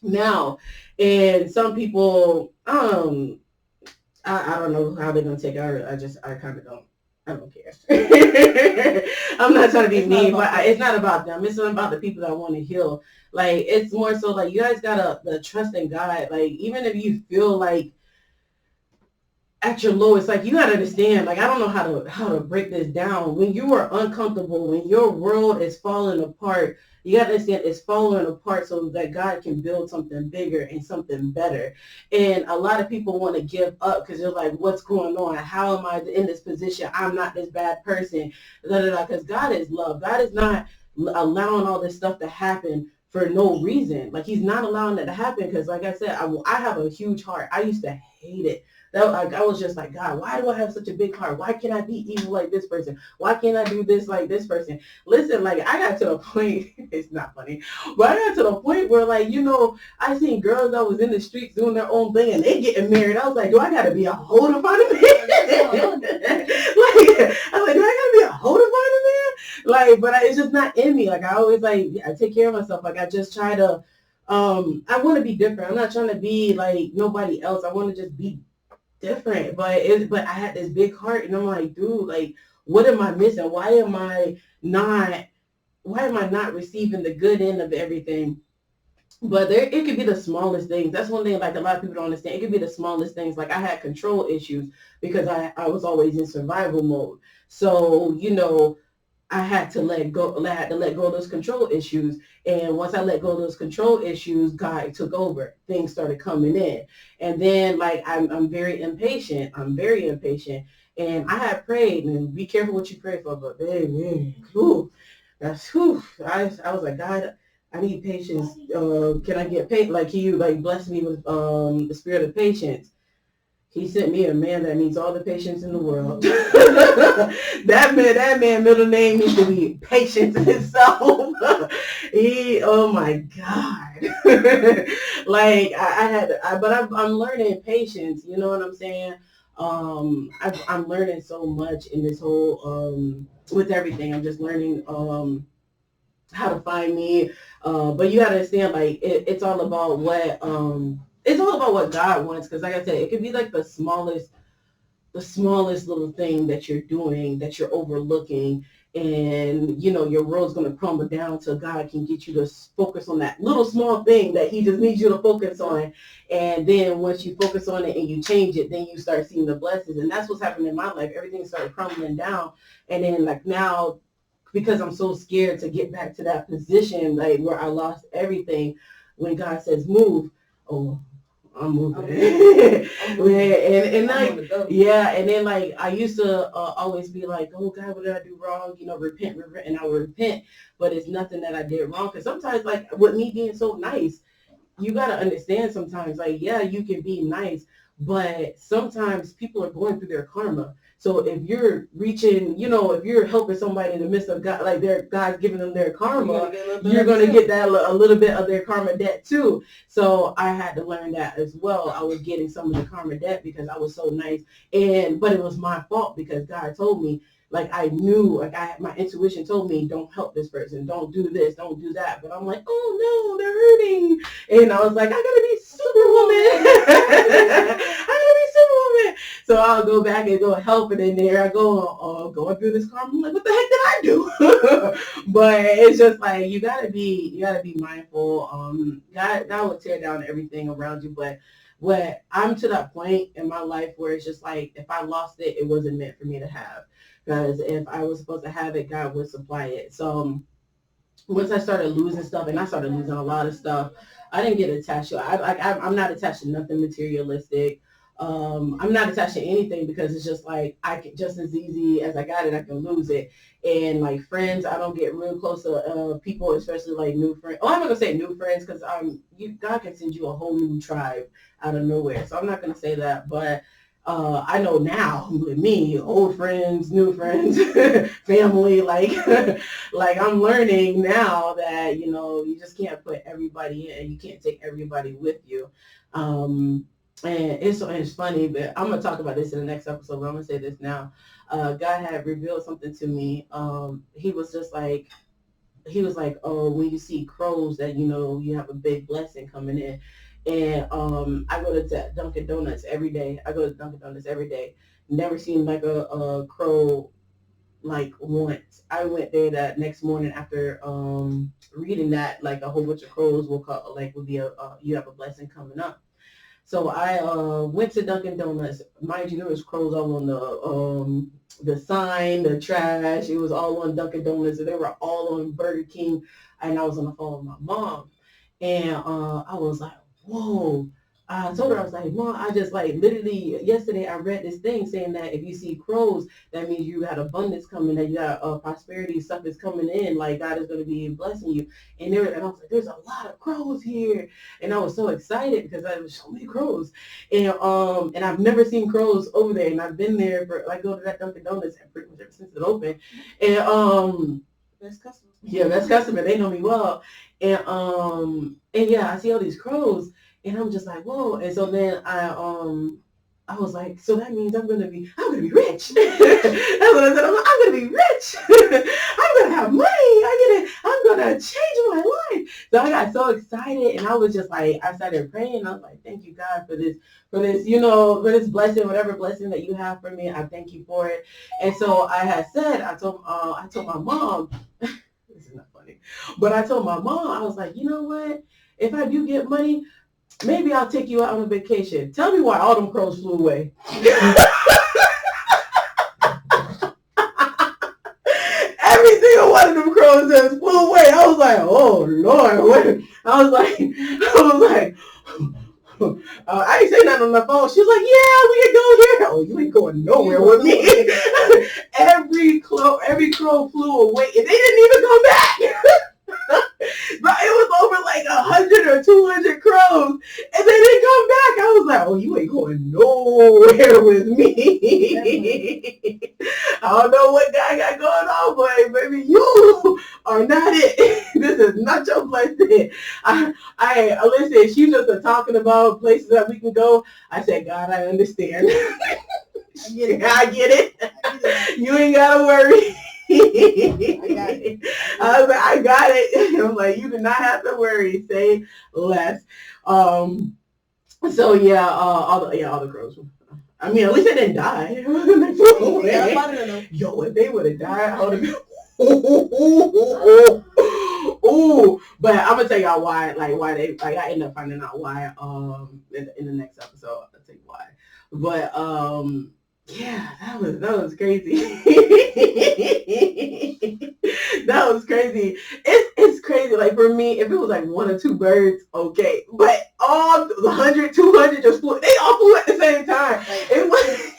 now. And some people, I don't know how they're gonna take it. I kind of don't. I don't care. I'm not trying to be mean, but it's not about them. It's about the people that want to heal. Like it's more so you guys gotta the trust in God. Like even if you feel like at your lowest, you gotta understand. I don't know how to break this down. When you are uncomfortable, when your world is falling apart, you gotta understand it's falling apart so that God can build something bigger and something better. And a lot of people want to give up because they're like, what's going on? How am I in this position? I'm not this bad person. Because God is love. God is not allowing all this stuff to happen for no reason. He's not allowing it to happen because, like I said, I have a huge heart. I used to hate it. I was just like, God, why do I have such a big heart? Why can't I be evil like this person? Why can't I do this like this person? Listen, I got to the point, it's not funny, but I got to the point where, I seen girls that was in the streets doing their own thing and they getting married. I was like, do I got to be a hoe to find a man? I was like, do I got to be a hoe to find a man? But it's just not in me. I always, I take care of myself. I just try to, I want to be different. I'm not trying to be like nobody else. I want to just be different, but I had this big heart, and I'm like, dude, what am I missing? Why am I not receiving the good end of everything? But it could be the smallest things. That's one thing, a lot of people don't understand. It could be the smallest things. I had control issues because I was always in survival mode. So, I had to let go of those control issues. And once I let go of those control issues, God took over. Things started coming in. And then I'm very impatient. And I had prayed, and be careful what you pray for, but baby, I was like, God, I need patience. Can I get paid? You bless me with the spirit of patience. He sent me a man that needs all the patience in the world. that man middle name needs to be patience itself. Oh my God. I'm learning patience. You know what I'm saying? I'm learning so much in this whole, with everything. I'm just learning, how to find me. But you gotta understand, it's all about what God wants. Because like I said, it could be the smallest little thing that you're doing, that you're overlooking, and your world's going to crumble down till God can get you to focus on that little small thing that he just needs you to focus on. And then once you focus on it and you change it, then you start seeing the blessings. And that's what's happening in my life. Everything started crumbling down. And then now because I'm so scared to get back to that position, like where I lost everything. When God says move, oh, I'm moving. I'm moving. and I'm like, gonna go. yeah, and then like I used to always be like, oh God, what did I do wrong? Repent, and I would repent, but it's nothing that I did wrong. Because sometimes, like with me being so nice, you got to understand sometimes, like, yeah, you can be nice, but sometimes people are going through their karma. So if you're reaching, if you're helping somebody in the midst of God, like God's giving them their karma, you're going to get that a little bit of their karma debt too. So I had to learn that as well. I was getting some of the karma debt because I was so nice, but it was my fault because God told me, like I knew, like my intuition told me, don't help this person, don't do this, don't do that. But I'm like, oh no, they're hurting. And I was like, I gotta be Superwoman. I gotta be Superwoman. So I'll go back and go help it in there. I go going through this car. I'm like, what the heck did I do? But it's just like you gotta be mindful. God will tear down everything around you, but I'm to that point in my life where it's just like if I lost it, it wasn't meant for me to have. Because if I was supposed to have it, God would supply it. So once I started losing stuff, and I started losing a lot of stuff, I didn't get attached to it. I'm not attached to nothing materialistic. I'm not attached to anything because it's just like I can, just as easy as I got it, I can lose it. And like friends, I don't get real close to people, especially like new friends. Oh, I'm not gonna say new friends because God can send you a whole new tribe out of nowhere. So I'm not gonna say that, but I know now with me, old friends, new friends, family, like like I'm learning now that you just can't put everybody in, and you can't take everybody with you. And it's funny, but I'm gonna talk about this in the next episode. But I'm gonna say this now. God had revealed something to me. He was like, oh, when you see crows, that you have a big blessing coming in. And I go to Dunkin' Donuts every day. I go to Dunkin' Donuts every day. Never seen like a crow like once. I went there that next morning after reading that like a whole bunch of crows will be you have a blessing coming up. So I went to Dunkin' Donuts. Mind you, there was crows all on the sign, the trash. It was all on Dunkin' Donuts, and they were all on Burger King. And I was on the phone with my mom, and I was like, "Whoa!" I told her, I was like, "Mom, I just like literally yesterday I read this thing saying that if you see crows, that means you got abundance coming, that you got prosperity, stuff is coming in, like God is going to be blessing you." And I was like, "There's a lot of crows here." And I was so excited because there was so many crows, and I've never seen crows over there, and I've been there for like go to that Dunkin' Donuts and pretty much ever since it opened, and Best customer. yeah, best customer, they know me well, and yeah, I see all these crows, and I'm just like, whoa, and so then I was like, so that means I'm gonna be rich. That's what I said. I'm gonna be rich. I'm gonna have money. I'm gonna change my life. So I got so excited, and I was just like, I started praying. I was like, thank you, God, for this blessing, whatever blessing that you have for me. I thank you for it. And so I told my mom, this is not funny, but I told my mom, I was like, you know what? If I do get money, maybe I'll take you out on a vacation. Tell me why all them crows flew away. Every single one of them crows just flew away. I was like, oh Lord, what? I ain't say nothing on the phone. She was like, yeah, we can go here. Oh, you ain't going nowhere with me. Every crow flew away, and they didn't even come back. But it was over like 100 or 200 crows, and they didn't come back. I was like, oh, you ain't going nowhere with me. I don't know what guy got going on, but baby, you are not it. This is not your blessing. I listen, she just talking about places that we can go. I said, God, I understand. I get it. You ain't gotta worry. I was like, I got it. I'm like, you do not have to worry. Say less. So yeah, all the crows. I mean, at least they didn't die. Yo, if they would have died, I would have been. Ooh, but I'm gonna tell y'all why they like. I end up finding out why in the next episode. I'll tell you why. But yeah, that was crazy. crazy. It's crazy. Like for me, if it was like one or two birds, okay. But all 100, 200 just flew. They all flew at the same time. Like, It was.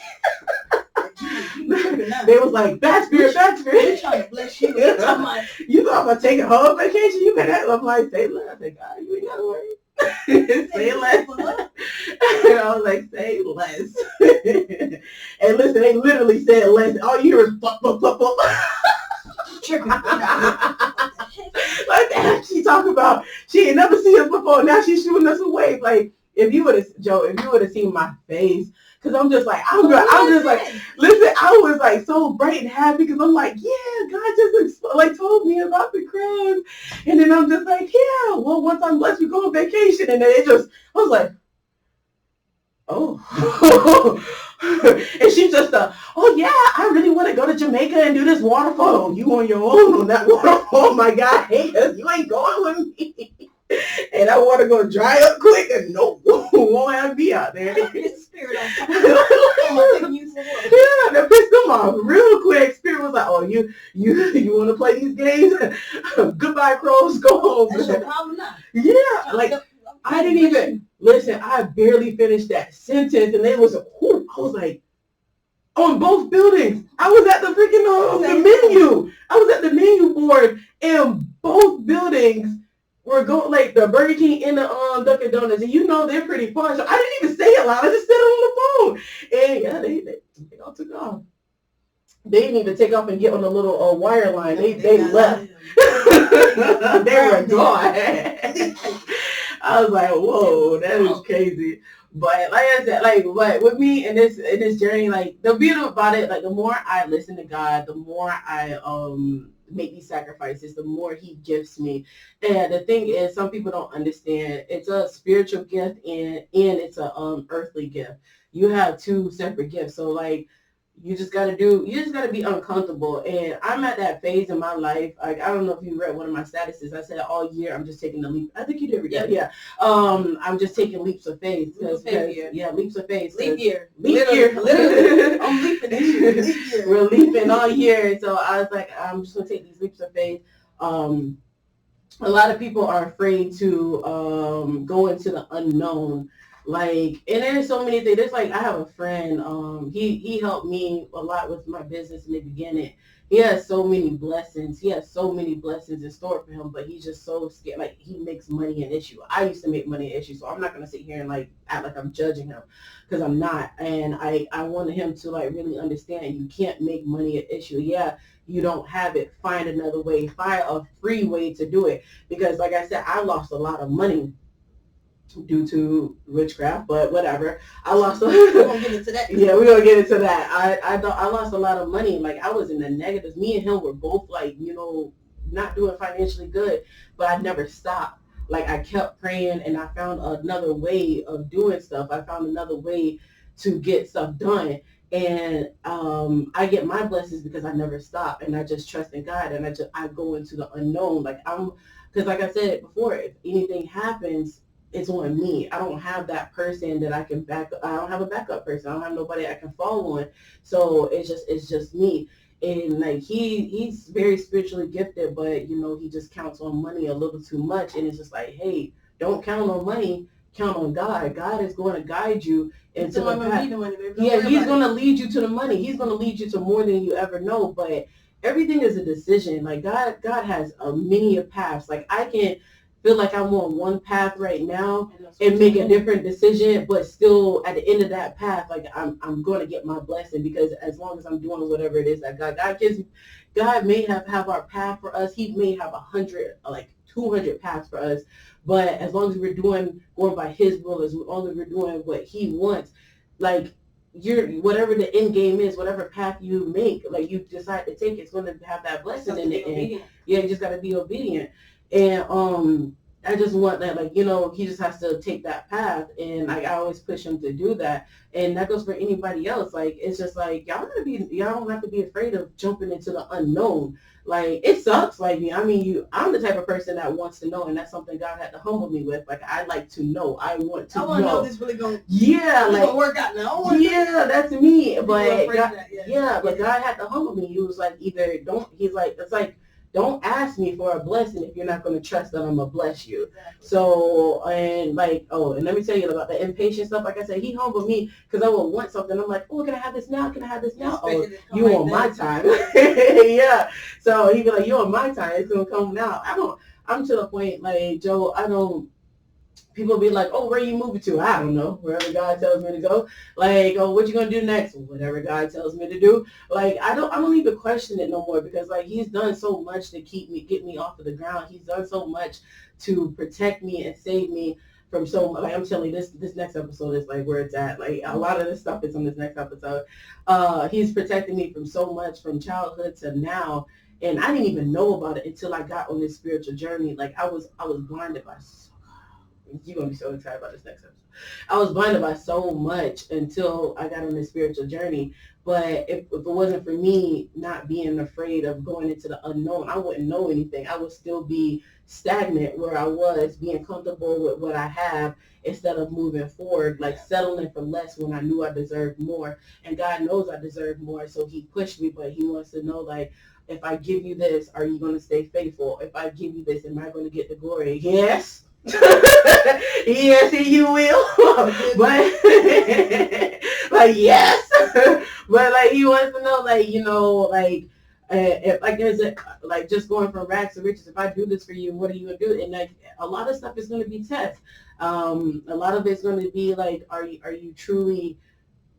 you They was like, bad spirit, bad spirit. We're trying to bless you. You talking about You thought about taking home vacation? You better. I'm like, say less. I said, God, you ain't gotta worry. Say less. And I was like, say less. And listen, they literally said less. All you hear is plop, plop, plop, plop. tripping. Like the heck she talking about? She ain't never seen us before. Now she's shooting us away. Like if you would have, Joe, if you would have seen my face, because I'm just like, I'm just like, listen, I was like so bright and happy because I'm like, yeah, God just like told me about the crabs, and then I'm just like, yeah, well, once I'm blessed, we go on vacation, and then I was like, oh. And she's just oh yeah, I really want to go to Jamaica and do this waterfall. You on your own on that waterfall, my God, haters, you ain't going with me. And I want to go dry up quick, and no, won't have me out there. Spirit on top. Yeah, that pissed them off real quick. Spirit was like, oh, you want to play these games? Goodbye, crows, go home. That's your problem now. Yeah, like I didn't even listen. I barely finished that sentence, and they was, whoo, I was like, on both buildings. I was at the freaking the menu. I was at the menu board, and both buildings were going, like the Burger King and the Dunkin' Donuts, and you know they're pretty far. So I didn't even say it loud. I just said it on the phone, and yeah, they all took off. They didn't even take off and get on the little wire line. They left. They were gone. I was like, whoa, that is crazy. But like I said, like, but with me in this journey, like the beauty about it, like the more I listen to God, the more I make these sacrifices, the more He gifts me. And the thing is, some people don't understand. It's a spiritual gift and it's a earthly gift. You have two separate gifts. So like, you just gotta be uncomfortable. And I'm at that phase in my life. Like, I don't know if you read one of my statuses. I said all year I'm just taking the leap. I think you did read that. Yeah. I'm just taking leaps of faith. Leaps of faith. Leap year. Literally. I'm leaping this year. Leap year. We're leaping all year. So I was like, I'm just gonna take these leaps of faith. A lot of people are afraid to go into the unknown. Like, and there's so many things. There's like, I have a friend, he helped me a lot with my business in the beginning. He has so many blessings. He has so many blessings in store for him, but he's just so scared. Like, he makes money an issue. I used to make money an issue, so I'm not going to sit here and like act like I'm judging him, because I'm not. And I wanted him to like really understand, you can't make money an issue. Yeah, you don't have it. Find another way. Find a free way to do it. Because like I said, I lost a lot of money due to witchcraft, but whatever. I lost. We're gonna get into that. Yeah, we're gonna get into that. I lost a lot of money. Like, I was in the negatives. Me and him were both like, not doing financially good, but I never stopped. Like, I kept praying, and I found another way of doing stuff. I found another way to get stuff done. And I get my blessings because I never stop, and I just trust in God, and I go into the unknown. Like, because like I said before, if anything happens, it's on me. I don't have that person that I can back up. I don't have a backup person. I don't have nobody I can fall on. So it's just me. And like, he's very spiritually gifted, but he just counts on money a little too much. And it's just like, hey, don't count on money. Count on God. God is going to guide you into the path. Yeah, He's going to lead you to the money. He's going to lead you to more than you ever know. But everything is a decision. Like, God has many paths. Like, I can feel like I'm on one path right now and make a different decision, but still at the end of that path, like, I'm going to get my blessing, because as long as I'm doing whatever it is that God gives me, God may have our path for us. He may have 100, like 200 paths for us, but as long as we're going by His will, as long as we're doing what He wants, like, whatever the end game is, whatever path you make, like, you decide to take, it's going to have that blessing in it. And yeah, you just got to be obedient. And I just want that, like, he just has to take that path, and like, I always push him to do that. And that goes for anybody else. Like, it's just like, y'all don't have to be afraid of jumping into the unknown. Like, it sucks. Like, I'm the type of person that wants to know, and that's something God had to humble me with. Like, I like to know. I want to know. This really going. Yeah, like, gonna work out now. Yeah, that's me. But God, but God had to humble me. He was like, either don't. He's like, it's like, don't ask me for a blessing if you're not going to trust that I'm going to bless you. Exactly. So, and like, oh, and let me tell you about the impatient stuff. Like I said, he humbled me because I would want something. I'm like, oh, can I have this now? Can I have this You now? Oh, expected it to come you like on my that. time. Yeah. So he'd be like, you on my time. It's going to come now. I'm to the point, like, Joe, I don't, people be like, oh, where are you moving to? I don't know. Wherever God tells me to go. Like, oh, what you gonna do next? Whatever God tells me to do. Like, I don't even question it no more because like he's done so much to get me off of the ground. He's done so much to protect me and save me from so like I'm telling you, this next episode is like where it's at. Like a lot of this stuff is on this next episode. He's protected me from so much from childhood to now. And I didn't even know about it until I got on this spiritual journey. Like I was blinded by you're gonna be so excited about this next episode. I was blinded by so much until I got on this spiritual journey. But if it wasn't for me not being afraid of going into the unknown, I wouldn't know anything. I would still be stagnant where I was, being comfortable with what I have instead of moving forward, like settling for less when I knew I deserved more. And God knows I deserve more, so he pushed me, but he wants to know like, if I give you this, are you going to stay faithful? If I give you this, am I going to get the glory? Yes. Yes, you will. But like yes, but like he wants to know, like like if like there's a like just going from rags to riches. If I do this for you, what are you gonna do? And like a lot of stuff is gonna be tests. A lot of it's gonna be like, are you truly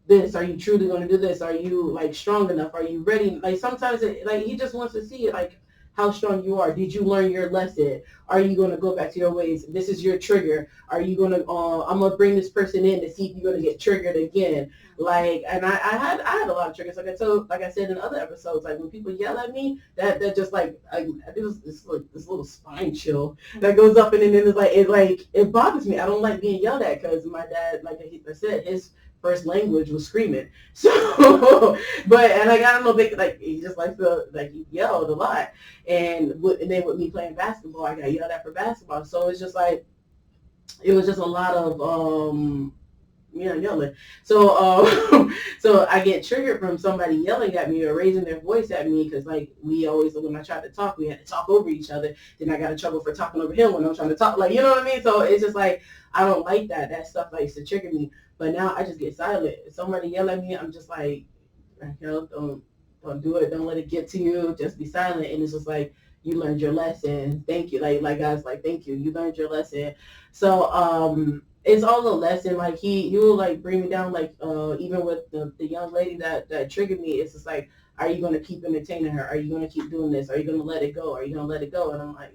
this? Are you truly going to do this? Are you like strong enough? Are you ready? Like sometimes like he just wants to see like how strong you are. Did you learn your lesson? Are you going to go back to your ways? This is your trigger. Are you going to I'm going to bring this person in to see if you're going to get triggered again. Like, and I had a lot of triggers. Like I said in other episodes, like when people yell at me, that just like I do this little spine chill that goes up, and then it bothers me. I don't like being yelled at because my dad, like I said, his first language was screaming. So, but and like I don't know, like he just likes to like he yelled a lot, and then with me playing basketball, I got yelled at for basketball. So it's just like it was just a lot of yelling. So so I get triggered from somebody yelling at me or raising their voice at me because like we always when I tried to talk, we had to talk over each other. Then I got in trouble for talking over him when I'm trying to talk. Like you know what I mean? So it's just like I don't like that. That stuff like used to trigger me. But now I just get silent. If somebody yell at me, I'm just like, don't do it. Don't let it get to you. Just be silent. And it's just like you learned your lesson. Thank you. Like guys, like thank you. You learned your lesson. So it's all a lesson. Like he will like bring me down. Like even with the young lady that triggered me, it's just like, are you gonna keep entertaining her? Are you gonna keep doing this? Are you gonna let it go? Are you gonna let it go? And I'm like,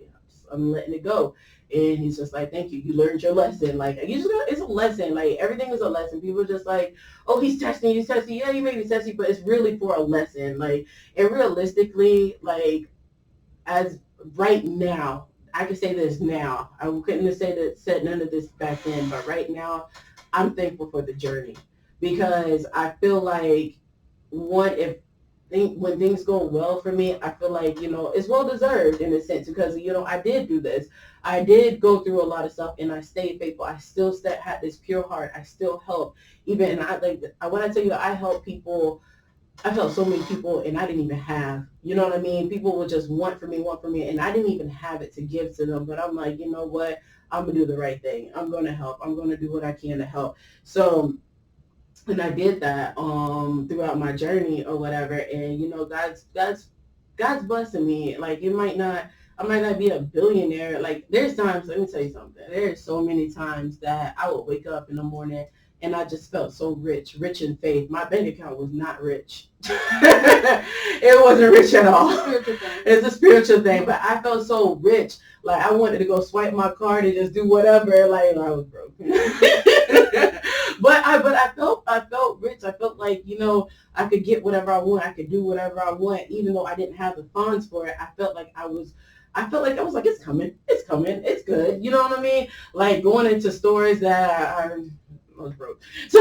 I'm letting it go. And he's just like, thank you. You learned your lesson. Like you just it's a lesson. Like everything is a lesson. People are just like, oh, he's testing you, testing. Yeah, you may be testing, but it's really for a lesson. Like and realistically, like as right now, I can say this now. I couldn't have said none of this back then, but right now, I'm thankful for the journey because I feel like when things go well for me, I feel like it's well deserved in a sense because I did do this. I did go through a lot of stuff and I stayed faithful. I still had this pure heart. I still help even and I like when I tell you I help people. I felt so many people and I didn't even have, you know what I mean? People would just want for me, and I didn't even have it to give to them. But I'm like, you know what? I'm going to do the right thing. I'm going to help. I'm going to do what I can to help. So, and I did that throughout my journey or whatever. And, God's blessing me. Like, I might not be a billionaire. Like, there's times, let me tell you something. There's so many times that I would wake up in the morning and I just felt so rich in faith. My bank account was not rich. It wasn't rich at all. It's a spiritual thing, but I felt so rich. Like I wanted to go swipe my card and just do whatever. Like I was broke. but I felt rich. I felt like I could get whatever I want. I could do whatever I want, even though I didn't have the funds for it. I felt like I was like, it's coming, it's good. You know what I mean? Like going into stores that I was broke. So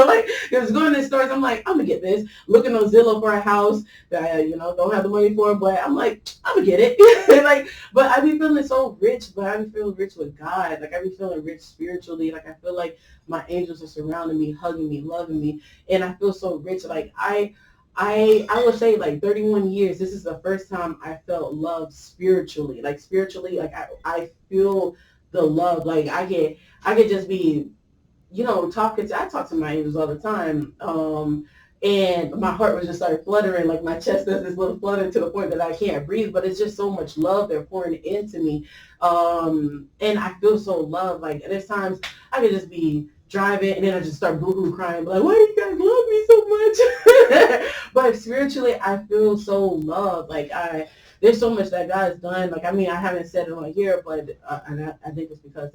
like it was going to stores, I'm like, I'm gonna get this. Looking on Zillow for a house that I, don't have the money for, but I'm like, I'm gonna get it. Like, but I be feeling so rich, but I be feeling rich with God. Like I be feeling rich spiritually. Like I feel like my angels are surrounding me, hugging me, loving me, and I feel so rich. Like I would say like 31 years, this is the first time I felt love spiritually. Like spiritually, like I feel the love. Like I could just be, talking to, I talk to my angels all the time. And my heart was just started fluttering, like my chest does this little flutter to the point that I can't breathe, but it's just so much love they're pouring into me. And I feel so loved. Like there's times I could just be driving and then I just start boo-hoo crying, like, why do you guys love me so much? But spiritually, I feel so loved. There's so much that God has done. Like, I mean, I haven't said it on here, but and I think it's because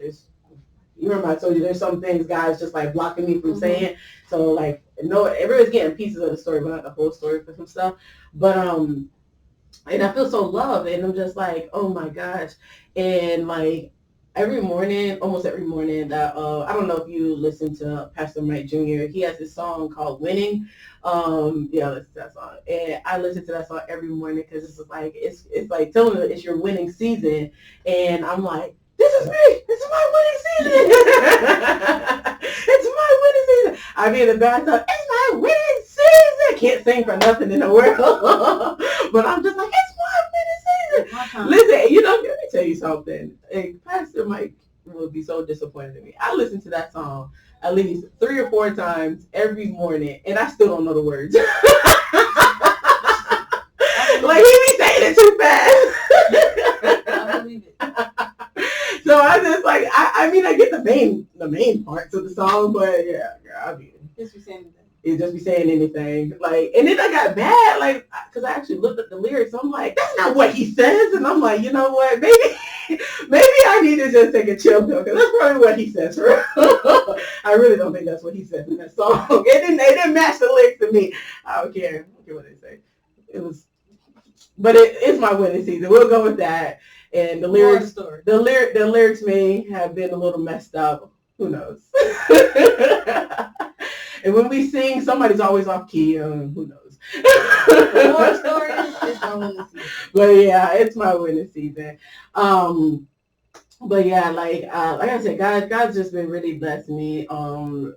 you remember I told you there's some things God's just like blocking me from saying. So like, no, everybody's getting pieces of the story, but not the whole story for some stuff. But and I feel so loved, and I'm just like, oh my gosh. And like every morning, almost every morning, that I don't know if you listen to Pastor Mike Jr. He has this song called "Winning." Yeah, listen to that song, and I listen to that song every morning because it's like telling me it's your winning season, and I'm like, this is me. This is my winning season. It's my winning season. I be in the bathtub. It's my winning season. Can't sing for nothing in the world, but I'm just like, it's my winning season. Listen, let me tell you something. Hey, Pastor Mike will be so disappointed in me. I listen to that song at least 3 or 4 times every morning, and I still don't know the words. Like he be saying it too fast. I believe it. So I just like I mean I get the main parts of the song, but yeah, girl, I mean just be saying anything. It just be saying anything. Like, and then I got mad, like, because I actually looked at the lyrics. I'm like, that's not what he says. And I'm like, you know what? Maybe I need to just take a chill pill because that's probably what he says. For real. I really don't think that's what he says in that song. It didn't match the lyrics to me. I don't care. I don't care what they say. It was, but it's my winning season. We'll go with that. And the lyrics may have been a little messed up. Who knows? And when we sing, somebody's always off key. Who knows? More stories. It's my winning season. But yeah, it's my winning season. But yeah, like I said, God's just been really blessing me.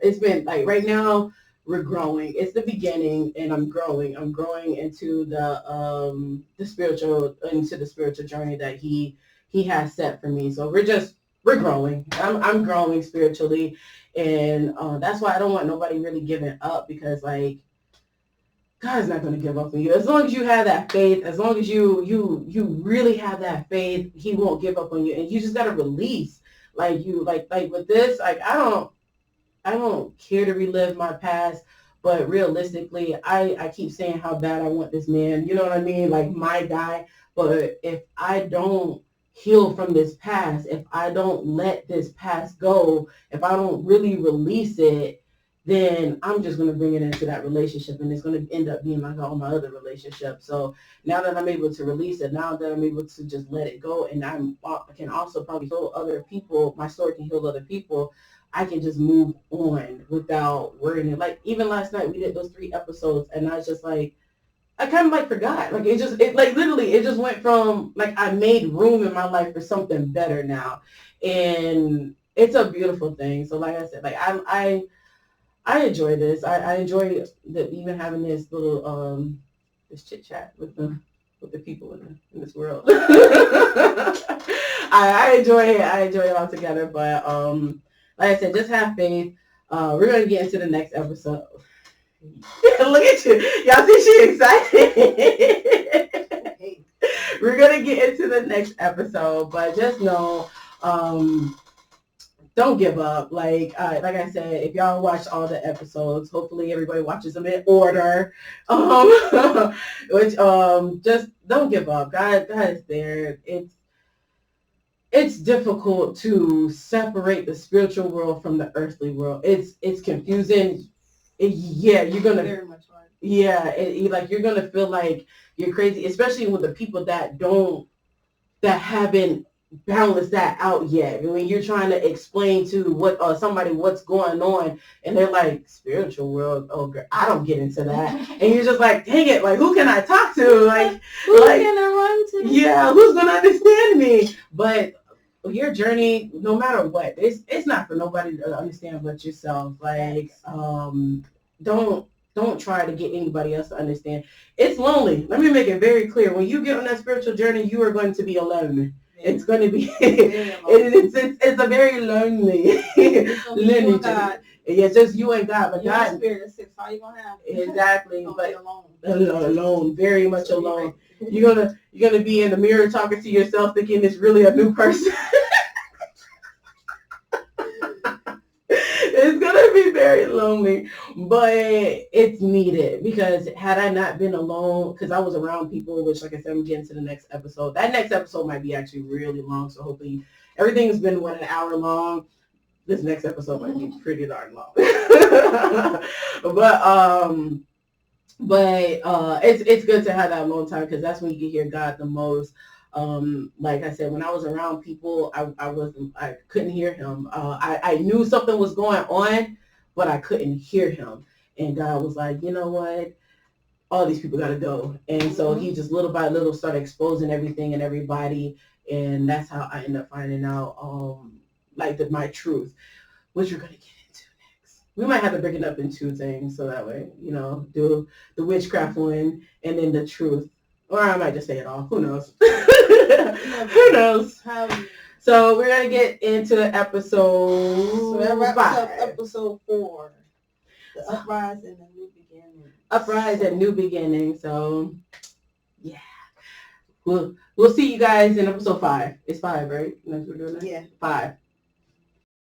It's been like right now we're growing. It's the beginning, and I'm growing. I'm growing into the spiritual journey that He has set for me. So we're growing. I'm growing spiritually, and that's why I don't want nobody really giving up because like God's not going to give up on you as long as you have that faith. As long as you really have that faith, He won't give up on you, and you just got to release. Like with this, like I don't care to relive my past, but realistically, I keep saying how bad I want this man. You know what I mean? Like my guy. But if I don't heal from this past, if I don't let this past go, if I don't really release it, then I'm just going to bring it into that relationship, and it's going to end up being like all my other relationships. So now that I'm able to release it, now that I'm able to just let it go, and I can also probably heal other people, my story can heal other people, I can just move on without worrying. Like even last night we did those 3 episodes, and I was just like, I kind of like forgot. Like it like literally it just went from like I made room in my life for something better now, and it's a beautiful thing. So like I said, like I enjoy this. I enjoy even having this little this chit chat with the people in this world. I enjoy it. I enjoy it all together. But like I said, just have faith. We're gonna get into the next episode. Look at you. Y'all see she excited. We're gonna get into the next episode, but just know don't give up. Like I said, if y'all watch all the episodes, hopefully everybody watches them in order. Which just don't give up. God is there. It's difficult to separate the spiritual world from the earthly world. It's confusing. You're gonna very much hard. Yeah, like you're gonna feel like you're crazy, especially with the people that haven't balanced that out yet. When you're trying to explain to somebody what's going on, and they're like, spiritual world, oh girl, I don't get into that. And you're just like, dang it, like who can I talk to? Like who's gonna run to? Yeah, who's gonna understand me? But your journey, no matter what, it's not for nobody to understand but yourself. Like don't Don't try to get anybody else to understand. It's lonely. Let me make it very clear. When you get on that spiritual journey, you are going to be alone. Yeah. It's going to be, it's a very lonely, lonely journey. It's just you and God, but God. Spirit is six. How you gonna have? Exactly, but alone, very much alone. You're gonna be in the mirror talking to yourself, thinking it's really a new person. It's gonna be very lonely, but it's needed because had I not been alone, because I was around people, which like I said, I'm getting to the next episode. That next episode might be actually really long, so hopefully everything's been an hour long. This next episode might be pretty darn long. but it's good to have that alone time because that's when you can hear God the most. Like I said, when I was around people, I couldn't hear him. I knew something was going on, but I couldn't hear him. And God was like, you know what? All these people got to go. And so he just little by little started exposing everything and everybody. And that's how I ended up finding out my truth, which we're going to get into next. We might have to break it up in two things so that way, do the witchcraft one and then the truth. Or I might just say it all. Who knows? Who knows? So we're going to get into episode so that wraps 5. Up episode 4. The uprise and the new beginning. Uprise and new beginning. So, yeah. We'll see you guys in episode 5. It's 5, right? Next we're doing that? Yeah. 5.